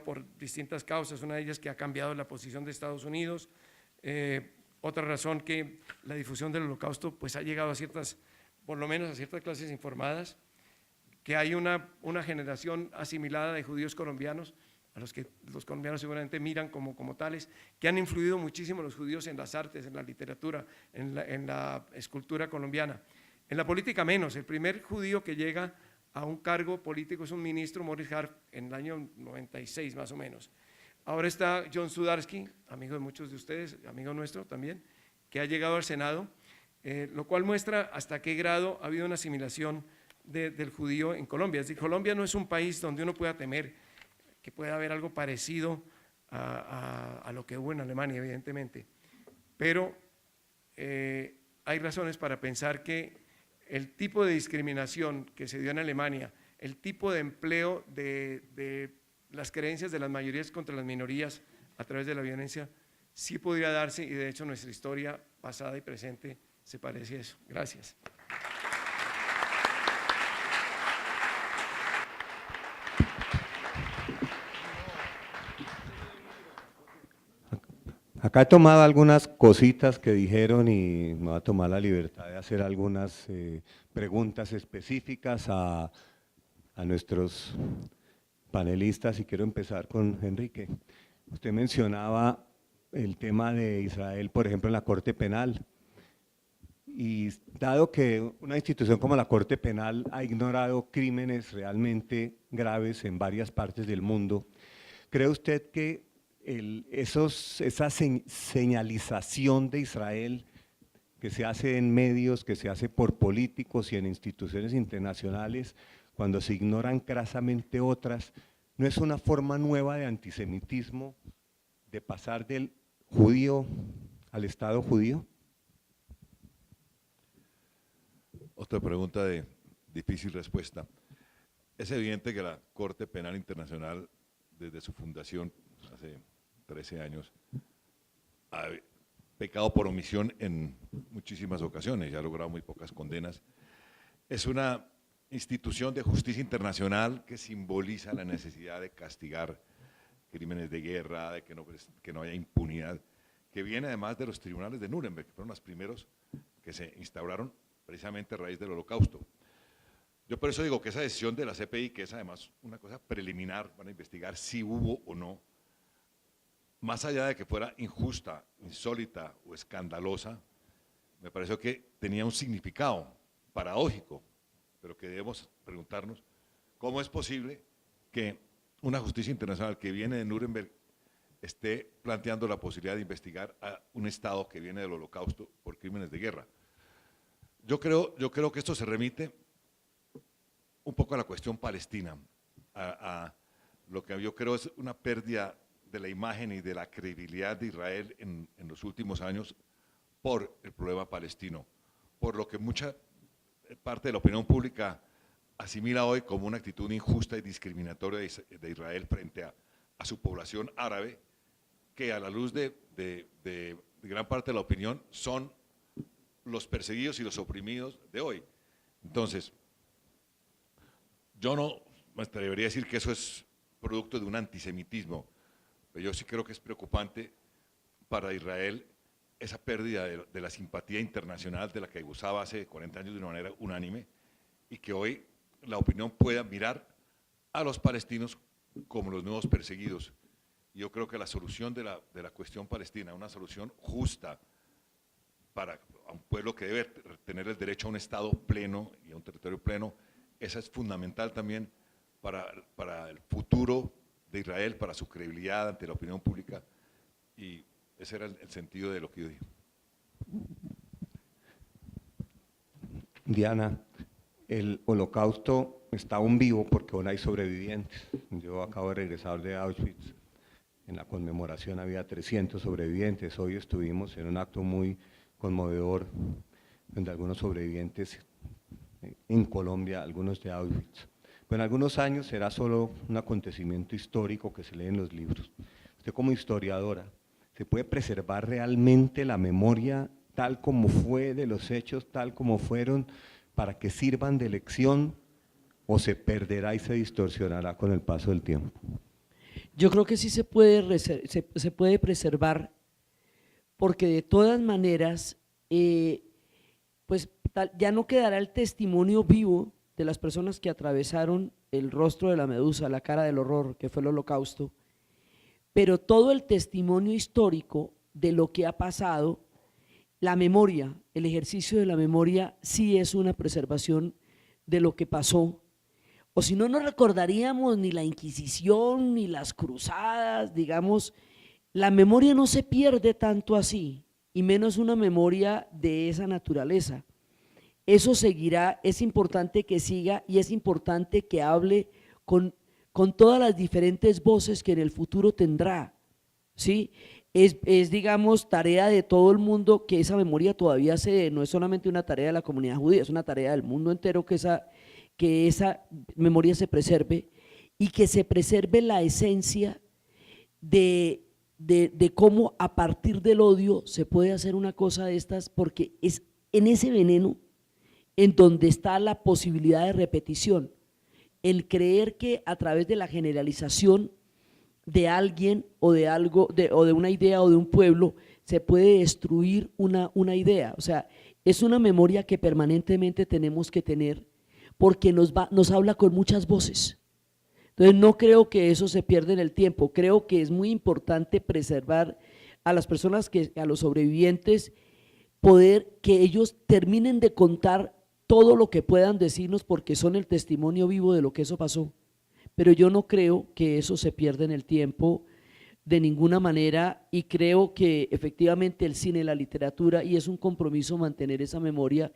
por distintas causas, una de ellas que ha cambiado la posición de Estados Unidos, otra razón que la difusión del holocausto pues ha llegado a por lo menos a ciertas clases informadas, que hay una generación asimilada de judíos colombianos, a los que los colombianos seguramente miran como tales, que han influido muchísimo los judíos en las artes, en la literatura, en la escultura colombiana. En la política menos, el primer judío que llega a un cargo político es un ministro, Morris Harf, en el año 96 más o menos. Ahora está John Sudarsky, amigo de muchos de ustedes, amigo nuestro también, que ha llegado al Senado, lo cual muestra hasta qué grado ha habido una asimilación del judío en Colombia. Es decir, Colombia no es un país donde uno pueda temer que pueda haber algo parecido a lo que hubo en Alemania, evidentemente, pero hay razones para pensar que el tipo de discriminación que se dio en Alemania, el tipo de empleo de las creencias de las mayorías contra las minorías a través de la violencia, sí podría darse, y de hecho nuestra historia pasada y presente se parece a eso. Gracias. Acá he tomado algunas cositas que dijeron y me voy a tomar la libertad de hacer algunas preguntas específicas a nuestros panelistas, y quiero empezar con Enrique. Usted mencionaba el tema de Israel, por ejemplo, en la Corte Penal, y dado que una institución como la Corte Penal ha ignorado crímenes realmente graves en varias partes del mundo, ¿cree usted que esa señalización de Israel que se hace en medios, que se hace por políticos y en instituciones internacionales, cuando se ignoran crasamente otras, no es una forma nueva de antisemitismo, de pasar del judío al Estado judío? Otra pregunta de difícil respuesta. Es evidente que la Corte Penal Internacional, desde su fundación hace 13 años, ha pecado por omisión en muchísimas ocasiones y ha logrado muy pocas condenas. Es una institución de justicia internacional que simboliza la necesidad de castigar crímenes de guerra, de que no haya impunidad, que viene además de los tribunales de Nuremberg, que fueron los primeros que se instauraron precisamente a raíz del Holocausto. Yo por eso digo que esa decisión de la CPI, que es además una cosa preliminar, van a investigar si hubo o no más allá de que fuera injusta, insólita o escandalosa, me pareció que tenía un significado paradójico, pero que debemos preguntarnos cómo es posible que una justicia internacional que viene de Nuremberg esté planteando la posibilidad de investigar a un Estado que viene del Holocausto por crímenes de guerra. Yo creo que esto se remite un poco a la cuestión palestina, a lo que yo creo es una pérdida de la imagen y de la credibilidad de Israel en los últimos años por el problema palestino, por lo que mucha parte de la opinión pública asimila hoy como una actitud injusta y discriminatoria de Israel frente a su población árabe, que a la luz de gran parte de la opinión son los perseguidos y los oprimidos de hoy. Entonces, yo no me atrevería a decir que eso es producto de un antisemitismo, pero yo sí creo que es preocupante para Israel esa pérdida de la simpatía internacional de la que gozaba hace 40 años de una manera unánime, y que hoy la opinión pueda mirar a los palestinos como los nuevos perseguidos. Y yo creo que la solución de la cuestión palestina, una solución justa para un pueblo que debe tener el derecho a un Estado pleno y a un territorio pleno, esa es fundamental también para el futuro de Israel, para su credibilidad ante la opinión pública, y ese era el sentido de lo que yo dije. Diana, el Holocausto está aún vivo porque aún hay sobrevivientes. Yo acabo de regresar de Auschwitz. En la conmemoración había 300 sobrevivientes. Hoy estuvimos en un acto muy conmovedor donde algunos sobrevivientes en Colombia, algunos de Auschwitz. Pero en algunos años será solo un acontecimiento histórico que se lee en los libros. Usted como historiadora, ¿se puede preservar realmente la memoria tal como fue de los hechos, tal como fueron, para que sirvan de lección, o se perderá y se distorsionará con el paso del tiempo? Yo creo que sí se puede preservar, porque de todas maneras, pues ya no quedará el testimonio vivo de las personas que atravesaron el rostro de la medusa, la cara del horror, que fue el Holocausto, pero todo el testimonio histórico de lo que ha pasado, la memoria, el ejercicio de la memoria sí es una preservación de lo que pasó. O si no, no recordaríamos ni la Inquisición, ni las cruzadas, digamos. La memoria no se pierde tanto así, y menos una memoria de esa naturaleza. Eso seguirá, es importante que siga, y es importante que hable con todas las diferentes voces que en el futuro tendrá, ¿sí? Es, digamos, tarea de todo el mundo que esa memoria todavía no es solamente una tarea de la comunidad judía, es una tarea del mundo entero que esa memoria se preserve, y que se preserve la esencia de cómo a partir del odio se puede hacer una cosa de estas, porque es en ese veneno en donde está la posibilidad de repetición, el creer que a través de la generalización de alguien o de algo, o de una idea o de un pueblo, se puede destruir una idea. O sea, es una memoria que permanentemente tenemos que tener, porque nos habla con muchas voces. Entonces no creo que eso se pierda en el tiempo. Creo que es muy importante preservar a las personas, a los sobrevivientes, poder que ellos terminen de contar todo lo que puedan decirnos, porque son el testimonio vivo de lo que eso pasó. Pero yo no creo que eso se pierda en el tiempo de ninguna manera, y creo que efectivamente el cine, la literatura, y es un compromiso mantener esa memoria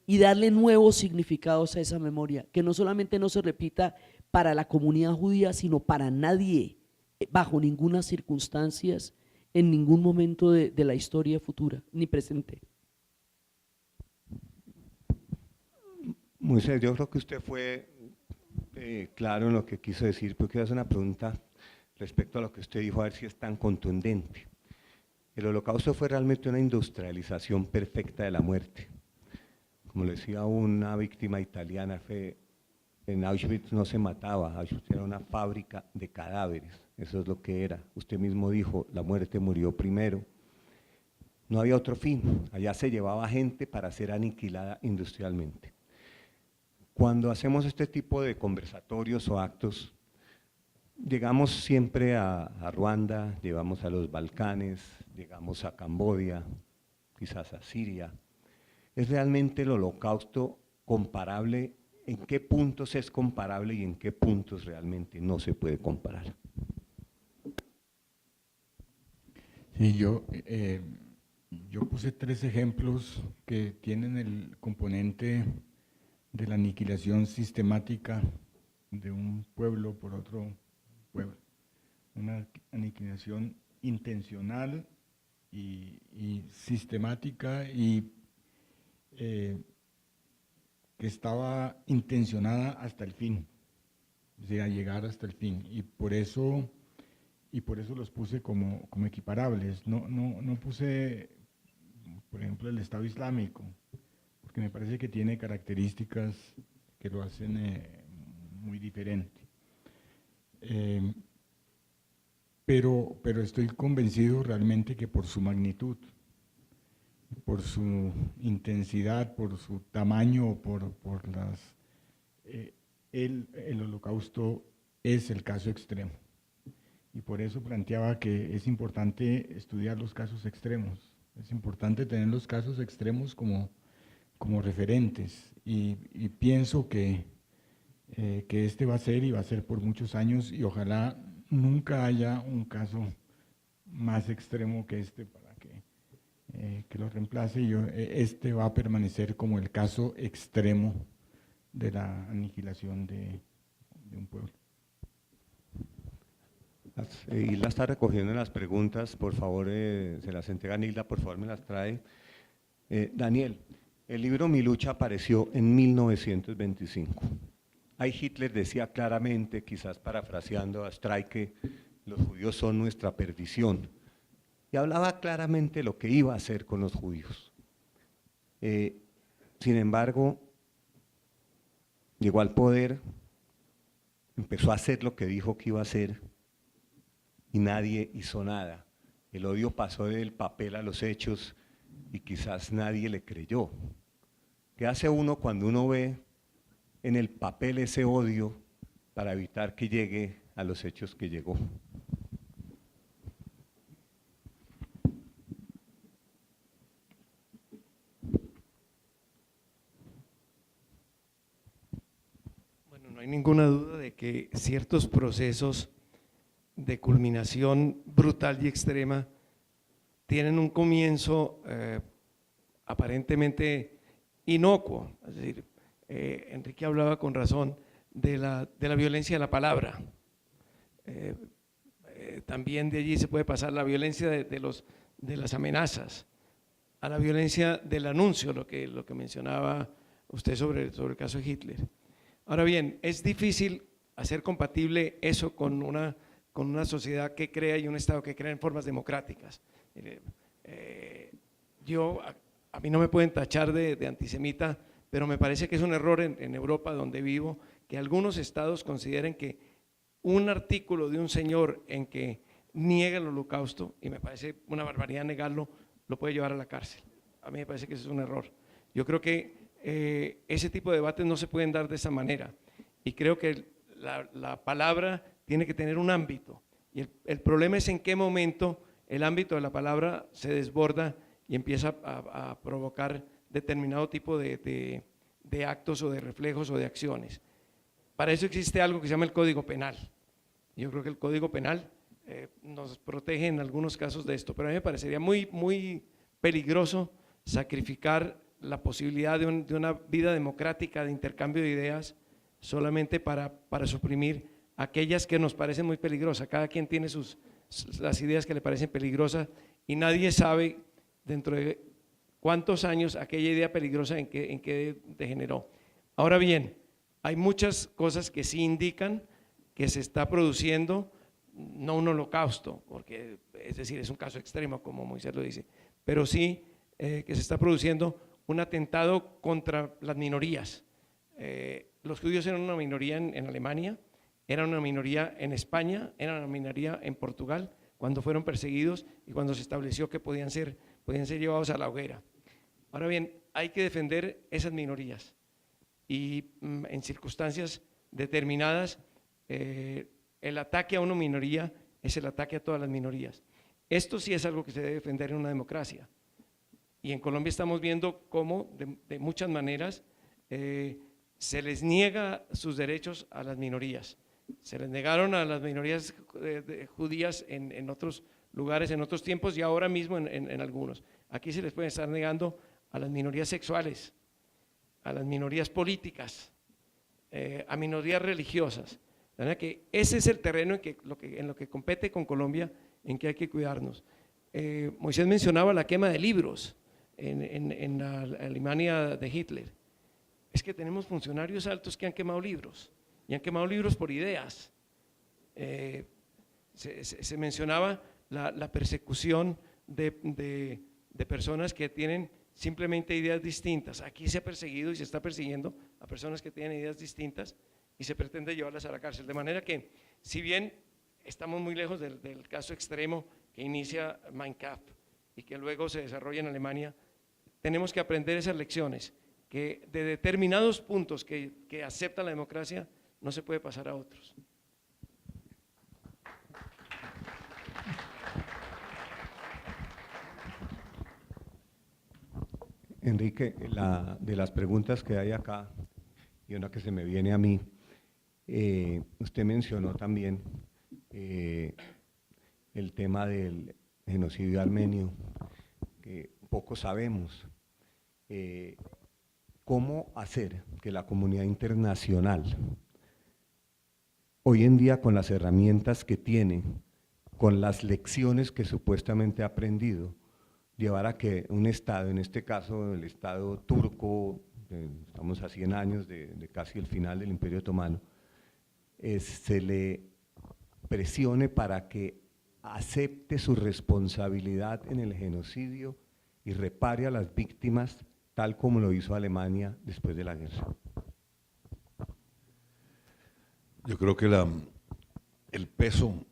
y darle nuevos significados a esa memoria, que no solamente no se repita para la comunidad judía, sino para nadie, bajo ninguna circunstancia, en ningún momento de la historia futura, ni presente. Moisés, yo creo que usted fue claro en lo que quiso decir, pero quiero hacer una pregunta respecto a lo que usted dijo, a ver si es tan contundente. El Holocausto fue realmente una industrialización perfecta de la muerte. Como le decía una víctima italiana, en Auschwitz no se mataba, Auschwitz era una fábrica de cadáveres, eso es lo que era. Usted mismo dijo, la muerte murió primero. No había otro fin, allá se llevaba gente para ser aniquilada industrialmente. Cuando hacemos este tipo de conversatorios o actos, llegamos siempre a Ruanda, llegamos a los Balcanes, llegamos a Camboya, quizás a Siria. ¿Es realmente el Holocausto comparable? ¿En qué puntos es comparable y en qué puntos realmente no se puede comparar? Sí, yo puse 3 ejemplos que tienen el componente de la aniquilación sistemática de un pueblo por otro pueblo. Una aniquilación intencional y sistemática y que estaba intencionada hasta el fin, o sea, llegar hasta el fin. Y por eso los puse como equiparables. No puse, por ejemplo, el Estado Islámico, porque me parece que tiene características que lo hacen muy diferente. Pero estoy convencido realmente que por su magnitud, por su intensidad, por su tamaño, por las… el Holocausto es el caso extremo. Y por eso planteaba que es importante estudiar los casos extremos. Es importante tener los casos extremos como referentes. Y pienso que este va a ser y va a ser por muchos años, y ojalá nunca haya un caso más extremo que este para que lo reemplace. Este va a permanecer como el caso extremo de la aniquilación de un pueblo. Hilda está recogiendo las preguntas, por favor, se las entrega Hilda, por favor me las trae. Daniel, el libro Mi lucha apareció en 1925. Ahí Hitler decía claramente, quizás parafraseando a Streich, que los judíos son nuestra perdición. Y hablaba claramente lo que iba a hacer con los judíos. Sin embargo, llegó al poder, empezó a hacer lo que dijo que iba a hacer y nadie hizo nada. El odio pasó del papel a los hechos y quizás nadie le creyó. ¿Qué hace uno cuando uno ve en el papel ese odio para evitar que llegue a los hechos que llegó? Bueno, no hay ninguna duda de que ciertos procesos de culminación brutal y extrema tienen un comienzo aparentemente inocuo. Es decir, Enrique hablaba con razón de la violencia de la palabra. También de allí se puede pasar la violencia de las amenazas, a la violencia del anuncio, lo que mencionaba usted sobre el caso de Hitler. Ahora bien, es difícil hacer compatible eso con una sociedad que crea y un Estado que crea en formas democráticas. A mí no me pueden tachar de antisemita, pero me parece que es un error en Europa, donde vivo, que algunos estados consideren que un artículo de un señor en que niega el holocausto, y me parece una barbaridad negarlo, lo puede llevar a la cárcel. A mí me parece que eso es un error. Yo creo que ese tipo de debates no se pueden dar de esa manera, y creo que la palabra tiene que tener un ámbito, y el problema es en qué momento el ámbito de la palabra se desborda y empieza a provocar determinado tipo de actos o de reflejos o de acciones. Para eso existe algo que se llama el Código Penal. Yo creo que el Código Penal nos protege en algunos casos de esto, pero a mí me parecería muy, muy peligroso sacrificar la posibilidad de una vida democrática de intercambio de ideas solamente para suprimir aquellas que nos parecen muy peligrosas. Cada quien tiene las ideas que le parecen peligrosas y nadie sabe dentro de cuántos años aquella idea peligrosa en qué degeneró. Ahora bien, hay muchas cosas que sí indican que se está produciendo, no un holocausto, porque es decir, es un caso extremo como Moisés lo dice, pero sí que se está produciendo un atentado contra las minorías. Los judíos eran una minoría en Alemania, eran una minoría en España, eran una minoría en Portugal, cuando fueron perseguidos y cuando se estableció que podían ser llevados a la hoguera. Ahora bien, hay que defender esas minorías y en circunstancias determinadas el ataque a una minoría es el ataque a todas las minorías. Esto sí es algo que se debe defender en una democracia. Y en Colombia estamos viendo cómo de muchas maneras se les niega sus derechos a las minorías. Se les negaron a las minorías judías en otros lugares, en otros tiempos y ahora mismo en algunos. Aquí se les puede estar negando a las minorías sexuales, a las minorías políticas, a minorías religiosas. De manera que ese es el terreno en lo que compete con Colombia, en que hay que cuidarnos. Moisés mencionaba la quema de libros en la Alemania de Hitler. Es que tenemos funcionarios altos que han quemado libros, y han quemado libros por ideas. Se mencionaba la persecución de personas que tienen simplemente ideas distintas. Aquí se ha perseguido y se está persiguiendo a personas que tienen ideas distintas y se pretende llevarlas a la cárcel. De manera que, si bien estamos muy lejos del caso extremo que inicia Mein Kampf y que luego se desarrolla en Alemania, tenemos que aprender esas lecciones, que de determinados puntos que acepta la democracia no se puede pasar a otros. Enrique, de las preguntas que hay acá, y una que se me viene a mí, usted mencionó también el tema del genocidio armenio, que poco sabemos. ¿Cómo hacer que la comunidad internacional, hoy en día con las herramientas que tiene, con las lecciones que supuestamente ha aprendido, llevar a que un Estado, en este caso el Estado turco, estamos a 100 años de casi el final del Imperio Otomano, se le presione para que acepte su responsabilidad en el genocidio y repare a las víctimas tal como lo hizo Alemania después de la guerra? Yo creo que el peso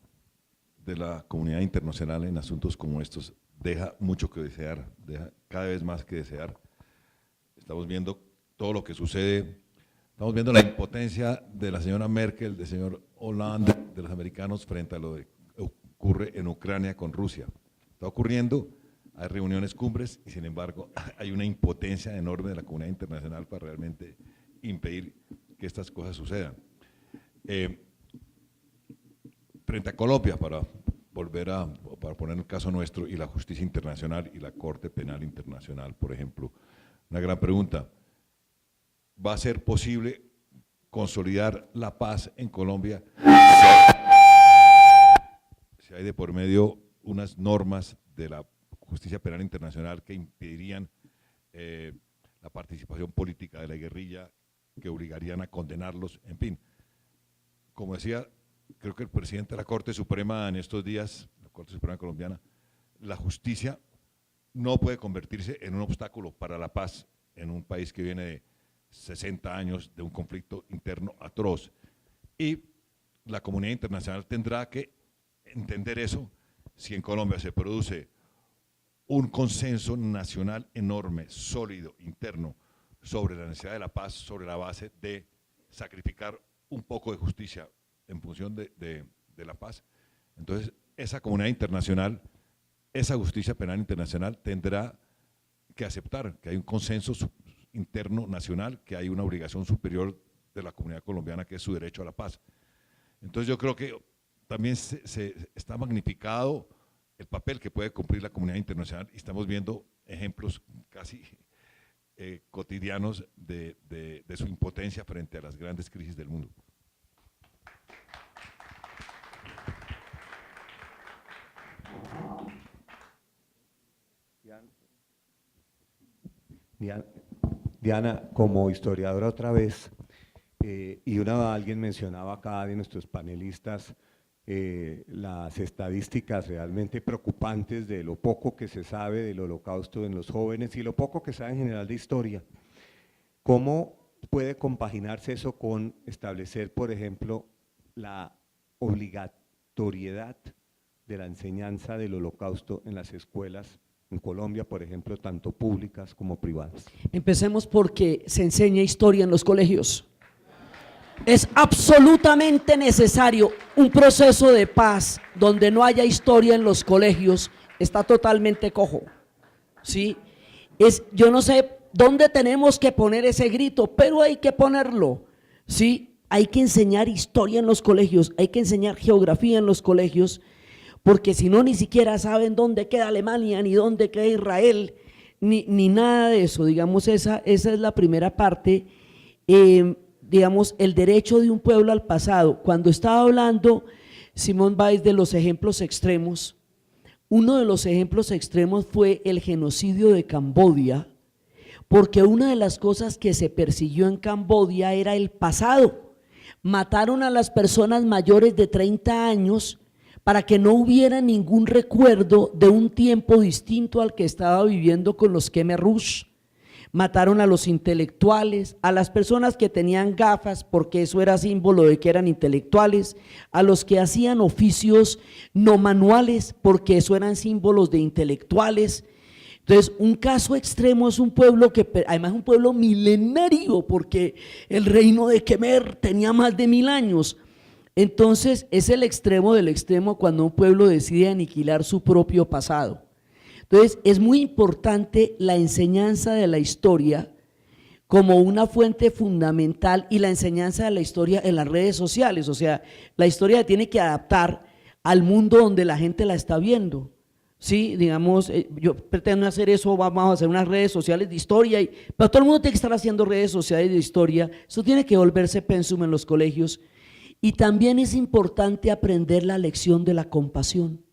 de la comunidad internacional en asuntos como estos deja mucho que desear, deja cada vez más que desear. Estamos viendo todo lo que sucede, estamos viendo la impotencia de la señora Merkel, del señor Hollande, de los americanos frente a lo que ocurre en Ucrania con Rusia. Está ocurriendo, hay reuniones, cumbres, y sin embargo hay una impotencia enorme de la comunidad internacional para realmente impedir que estas cosas sucedan. Frente a Colombia, para poner el caso nuestro y la justicia internacional y la Corte Penal Internacional, por ejemplo, una gran pregunta: ¿va a ser posible consolidar la paz en Colombia si hay de por medio unas normas de la justicia penal internacional que impedirían la participación política de la guerrilla, que obligarían a condenarlos? En fin, como decía, creo que el presidente de la Corte Suprema en estos días, la Corte Suprema colombiana, la justicia no puede convertirse en un obstáculo para la paz en un país que viene de 60 años de un conflicto interno atroz. Y la comunidad internacional tendrá que entender eso. Si en Colombia se produce un consenso nacional enorme, sólido, interno, sobre la necesidad de la paz, sobre la base de sacrificar un poco de justicia en función de la paz, entonces esa comunidad internacional, esa justicia penal internacional tendrá que aceptar que hay un consenso interno nacional, que hay una obligación superior de la comunidad colombiana, que es su derecho a la paz. Entonces yo creo que también se está magnificado el papel que puede cumplir la comunidad internacional, y estamos viendo ejemplos casi cotidianos de su impotencia frente a las grandes crisis del mundo. Diana, como historiadora otra vez, y alguien mencionaba acá de nuestros panelistas las estadísticas realmente preocupantes de lo poco que se sabe del Holocausto en los jóvenes y lo poco que sabe en general de historia. ¿Cómo puede compaginarse eso con establecer, por ejemplo, la obligatoriedad de la enseñanza del Holocausto en las escuelas en Colombia, por ejemplo, tanto públicas como privadas? Empecemos porque se enseña historia en los colegios. Es absolutamente necesario. un proceso de paz donde no haya historia en los colegios está totalmente cojo, ¿sí? Yo no sé dónde tenemos que poner ese grito, pero hay que ponerlo, ¿sí? Hay que enseñar historia en los colegios, hay que enseñar geografía en los colegios, porque si no, ni siquiera saben dónde queda Alemania, ni dónde queda Israel, ni nada de eso. Digamos, esa es la primera parte. Digamos, el derecho de un pueblo al pasado. Cuando estaba hablando Simón Weiss de los ejemplos extremos, uno de los ejemplos extremos fue el genocidio de Camboya, porque una de las cosas que se persiguió en Camboya era el pasado. Mataron a las personas mayores de 30 años para que no hubiera ningún recuerdo de un tiempo distinto al que estaba viviendo con los Khmer Rouge. Mataron a los intelectuales, a las personas que tenían gafas, porque eso era símbolo de que eran intelectuales, a los que hacían oficios no manuales, porque eso eran símbolos de intelectuales. Entonces, un caso extremo es un pueblo que, además es un pueblo milenario, porque el reino de Khmer tenía más de 1000 años. Entonces, es el extremo del extremo cuando un pueblo decide aniquilar su propio pasado. Entonces, es muy importante la enseñanza de la historia como una fuente fundamental y la enseñanza de la historia en las redes sociales. O sea, la historia se tiene que adaptar al mundo donde la gente la está viendo. Sí, digamos, yo pretendo hacer eso, vamos a hacer unas redes sociales de historia, pero todo el mundo tiene que estar haciendo redes sociales de historia. Eso tiene que volverse pensum en los colegios. Y también es importante aprender la lección de la compasión.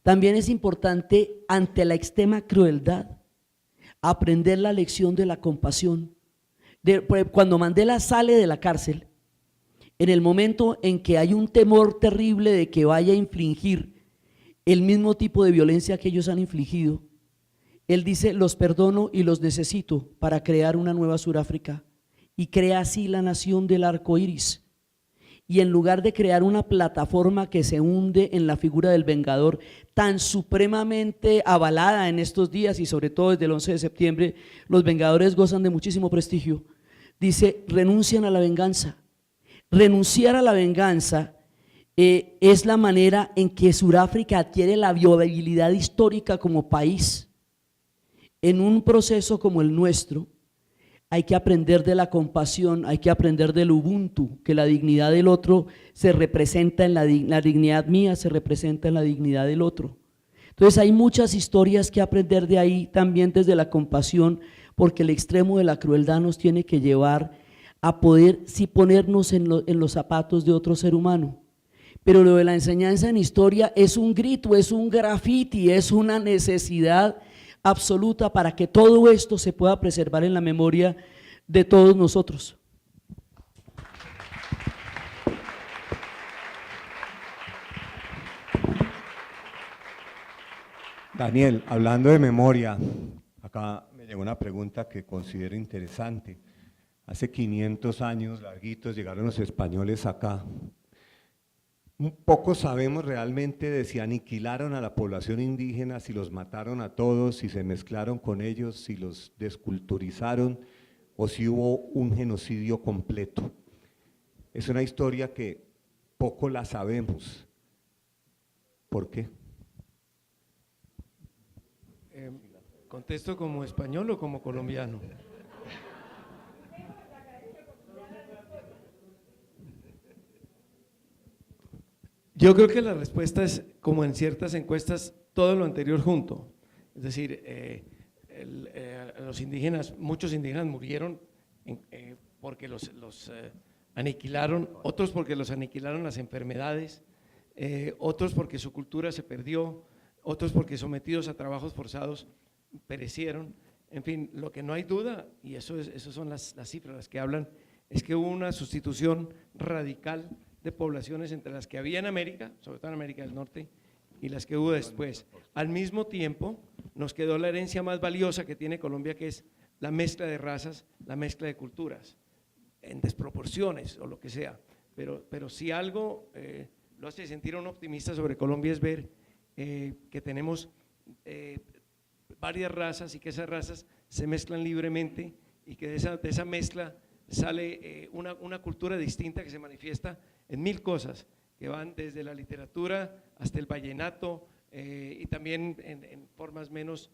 También es importante, ante la extrema crueldad, aprender la lección de la compasión. Cuando Mandela sale de la cárcel, en el momento en que hay un temor terrible de que vaya a infligir el mismo tipo de violencia que ellos han infligido, él dice: los perdono y los necesito para crear una nueva Sudáfrica, y crea así la nación del arco iris. Y en lugar de crear una plataforma que se hunde en la figura del Vengador, tan supremamente avalada en estos días y sobre todo desde el 11 de septiembre, los Vengadores gozan de muchísimo prestigio, dice: renuncian a la venganza. Renunciar a la venganza es la manera en que Sudáfrica adquiere la viabilidad histórica como país. En un proceso como el nuestro, hay que aprender de la compasión, hay que aprender del Ubuntu, que la dignidad del otro se representa en la dignidad mía, se representa en la dignidad del otro. Entonces hay muchas historias que aprender de ahí, también desde la compasión, porque el extremo de la crueldad nos tiene que llevar a poder sí ponernos en los zapatos de otro ser humano. Pero lo de la enseñanza en historia es un grito, es un graffiti, es una necesidad absoluta para que todo esto se pueda preservar en la memoria de todos nosotros. Daniel, hablando de memoria, acá me llegó una pregunta que considero interesante. Hace 500 años larguitos llegaron los españoles acá. Un poco sabemos realmente de si aniquilaron a la población indígena, si los mataron a todos, si se mezclaron con ellos, si los desculturizaron o si hubo un genocidio completo. Es una historia que poco la sabemos. ¿Por qué? ¿Contesto como español o como colombiano? Yo creo que la respuesta es, como en ciertas encuestas, todo lo anterior junto. Es decir, los indígenas, muchos indígenas murieron porque los aniquilaron, otros porque los aniquilaron las enfermedades, otros porque su cultura se perdió, otros porque sometidos a trabajos forzados perecieron. En fin, lo que no hay duda, y eso son las cifras las que hablan, es que hubo una sustitución radical de poblaciones entre las que había en América, sobre todo en América del Norte, y las que hubo después. Al mismo tiempo, nos quedó la herencia más valiosa que tiene Colombia, que es la mezcla de razas, la mezcla de culturas, en desproporciones o lo que sea. Pero si algo lo hace sentir a un optimista sobre Colombia es ver que tenemos varias razas y que esas razas se mezclan libremente y que de esa mezcla sale una cultura distinta que se manifiesta en 1000 cosas, que van desde la literatura hasta el vallenato y también en formas menos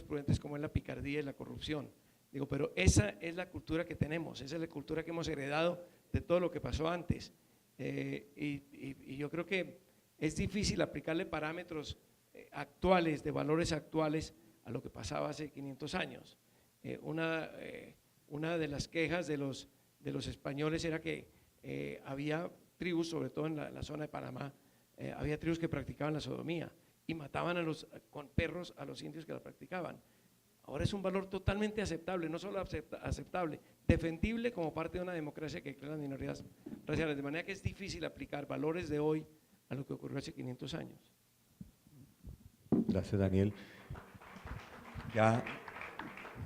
prudentes como es la picardía y la corrupción. Digo, pero esa es la cultura que tenemos, esa es la cultura que hemos heredado de todo lo que pasó antes. Y yo creo que es difícil aplicarle parámetros actuales, de valores actuales a lo que pasaba hace 500 años. Una de las quejas de los españoles era que había tribus, sobre todo en la zona de Panamá, había tribus que practicaban la sodomía y mataban con perros a los indios que la practicaban. Ahora es un valor totalmente aceptable, no solo aceptable, defendible como parte de una democracia que crea las minorías raciales, de manera que es difícil aplicar valores de hoy a lo que ocurrió hace 500 años. Gracias, Daniel. Ya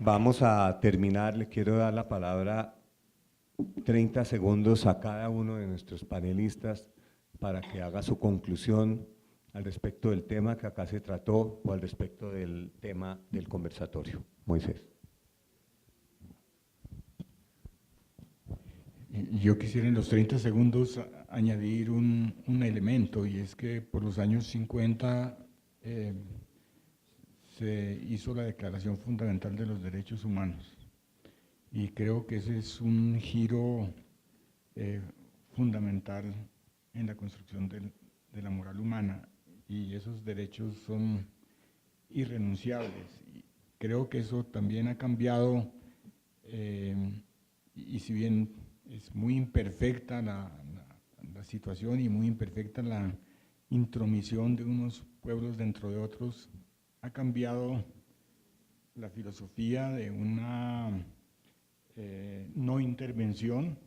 vamos a terminar, le quiero dar la palabra 30 segundos a cada uno de nuestros panelistas para que haga su conclusión al respecto del tema que acá se trató o al respecto del tema del conversatorio. Moisés. Yo quisiera en los 30 segundos añadir un elemento, y es que por los años 50 se hizo la Declaración Fundamental de los Derechos Humanos, y creo que ese es un giro fundamental en la construcción de la moral humana, y esos derechos son irrenunciables. Y creo que eso también ha cambiado, y si bien es muy imperfecta la situación y muy imperfecta la intromisión de unos pueblos dentro de otros, ha cambiado la filosofía de una no intervención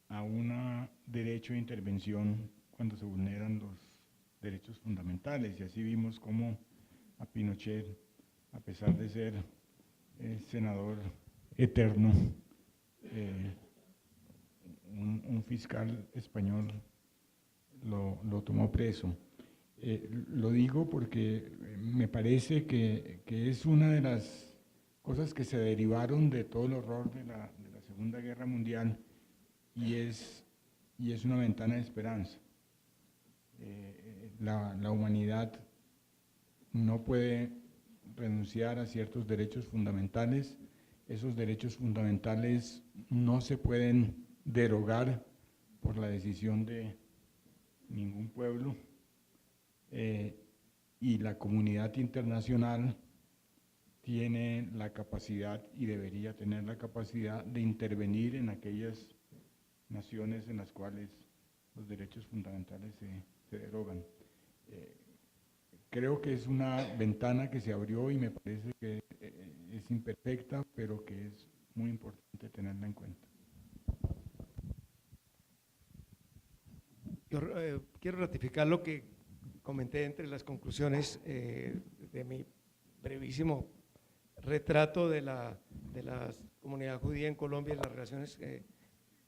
a un derecho de intervención cuando se vulneran los derechos fundamentales. Y así vimos cómo a Pinochet, a pesar de ser senador eterno, un fiscal español lo tomó preso. Lo digo porque me parece que es una de las cosas que se derivaron de todo el horror de la Segunda Guerra Mundial, y es una ventana de esperanza. La humanidad no puede renunciar a ciertos derechos fundamentales. Esos derechos fundamentales no se pueden derogar por la decisión de ningún pueblo, y la comunidad internacional tiene la capacidad y debería tener la capacidad de intervenir en aquellas naciones en las cuales los derechos fundamentales se derogan. Creo que es una ventana que se abrió y me parece que es imperfecta, pero que es muy importante tenerla en cuenta. Yo quiero ratificar lo que comenté entre las conclusiones de mi brevísimo retrato de la comunidad judía en Colombia y las relaciones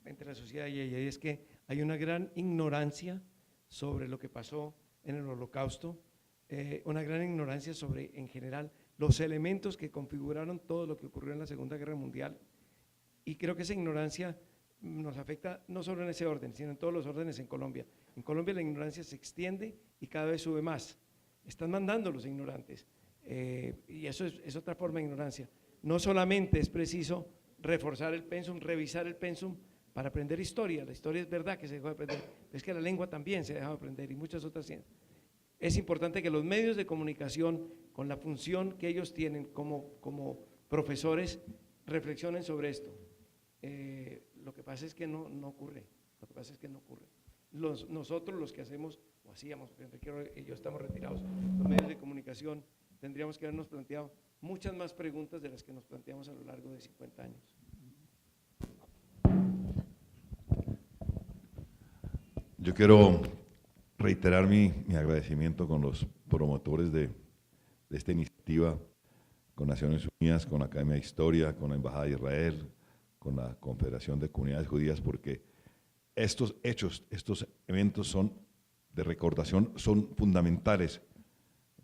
entre la sociedad y ella, y es que hay una gran ignorancia sobre lo que pasó en el Holocausto, una gran ignorancia sobre, en general, los elementos que configuraron todo lo que ocurrió en la Segunda Guerra Mundial, y creo que esa ignorancia nos afecta no solo en ese orden, sino en todos los órdenes en Colombia. En Colombia la ignorancia se extiende y cada vez sube más. Están mandando los ignorantes, y eso es otra forma de ignorancia. No solamente es preciso reforzar el pensum, revisar el pensum para aprender historia. La historia es verdad que se dejó de aprender, pero es que la lengua también se dejó de aprender y muchas otras ciencias. Es importante que los medios de comunicación, con la función que ellos tienen como profesores, reflexionen sobre esto. Lo que pasa es que no ocurre, lo que pasa es que no ocurre. Nosotros los que hacemos, o hacíamos, Enrique y yo estamos retirados, los medios de comunicación, tendríamos que habernos planteado muchas más preguntas de las que nos planteamos a lo largo de 50 años. Yo quiero reiterar mi agradecimiento con los promotores de esta iniciativa, con Naciones Unidas, con la Academia de Historia, con la Embajada de Israel, con la Confederación de Comunidades Judías, porque estos hechos, estos eventos de recordación son fundamentales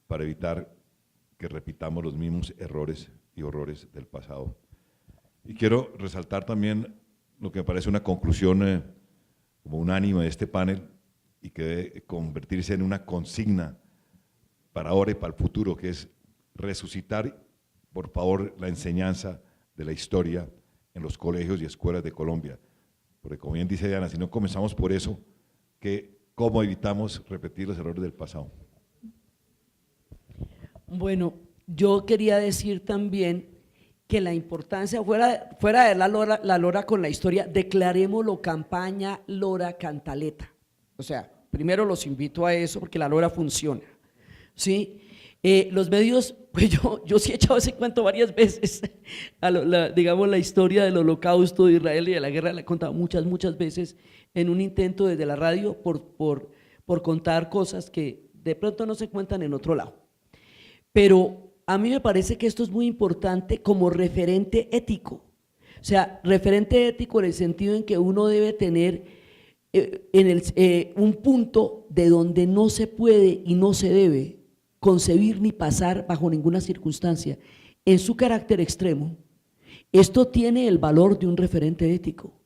para evitar que repitamos los mismos errores y horrores del pasado. Y quiero resaltar también lo que me parece una conclusión como unánime de este panel, y que debe convertirse en una consigna para ahora y para el futuro, que es resucitar, por favor, la enseñanza de la historia en los colegios y escuelas de Colombia. Porque como bien dice Diana, si no comenzamos por eso, ¿cómo evitamos repetir los errores del pasado? Bueno, yo quería decir también que la importancia, fuera de la lora con la historia, declarémoslo campaña Lora Cantaleta. O sea, primero los invito a eso porque la lora funciona, ¿sí? Los medios, pues yo sí he echado ese cuento varias veces, digamos la historia del holocausto de Israel y de la guerra la he contado muchas veces en un intento desde la radio por contar cosas que de pronto no se cuentan en otro lado. Pero a mí me parece que esto es muy importante como referente ético, o sea, referente ético en el sentido en que uno debe tener un punto de donde no se puede y no se debe concebir ni pasar bajo ninguna circunstancia. En su carácter extremo, esto tiene el valor de un referente ético.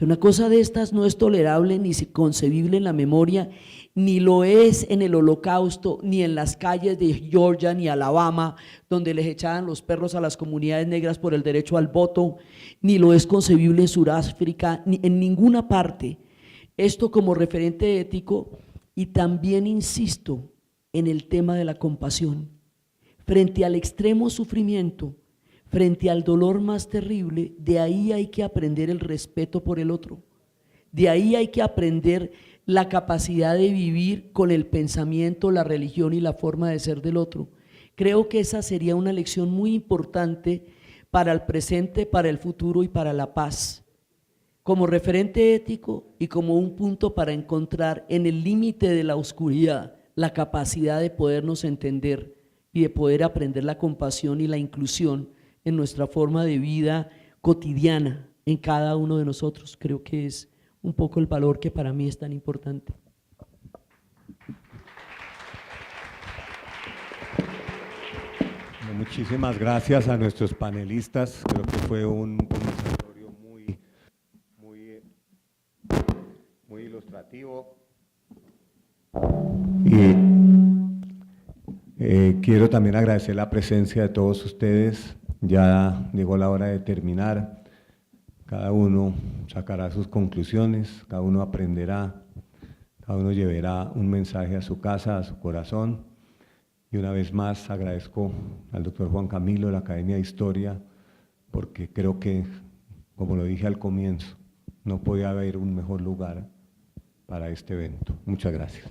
Una cosa de estas no es tolerable ni concebible en la memoria, ni lo es en el Holocausto, ni en las calles de Georgia ni Alabama, donde les echaban los perros a las comunidades negras por el derecho al voto, ni lo es concebible en Sudáfrica, ni en ninguna parte. Esto como referente ético, y también insisto en el tema de la compasión. Frente al extremo sufrimiento, frente al dolor más terrible, de ahí hay que aprender el respeto por el otro. De ahí hay que aprender la capacidad de vivir con el pensamiento, la religión y la forma de ser del otro. Creo que esa sería una lección muy importante para el presente, para el futuro y para la paz. Como referente ético y como un punto para encontrar en el límite de la oscuridad la capacidad de podernos entender y de poder aprender la compasión y la inclusión en nuestra forma de vida cotidiana en cada uno de nosotros. Creo que es un poco el valor que para mí es tan importante. Muchísimas gracias a nuestros panelistas. Creo que fue un conversatorio muy ilustrativo. Y quiero también agradecer la presencia de todos ustedes. Ya llegó la hora de terminar. Cada uno sacará sus conclusiones, cada uno aprenderá, cada uno llevará un mensaje a su casa, a su corazón. Y una vez más agradezco al doctor Juan Camilo de la Academia de Historia, porque creo que, como lo dije al comienzo, no podía haber un mejor lugar para este evento. Muchas gracias.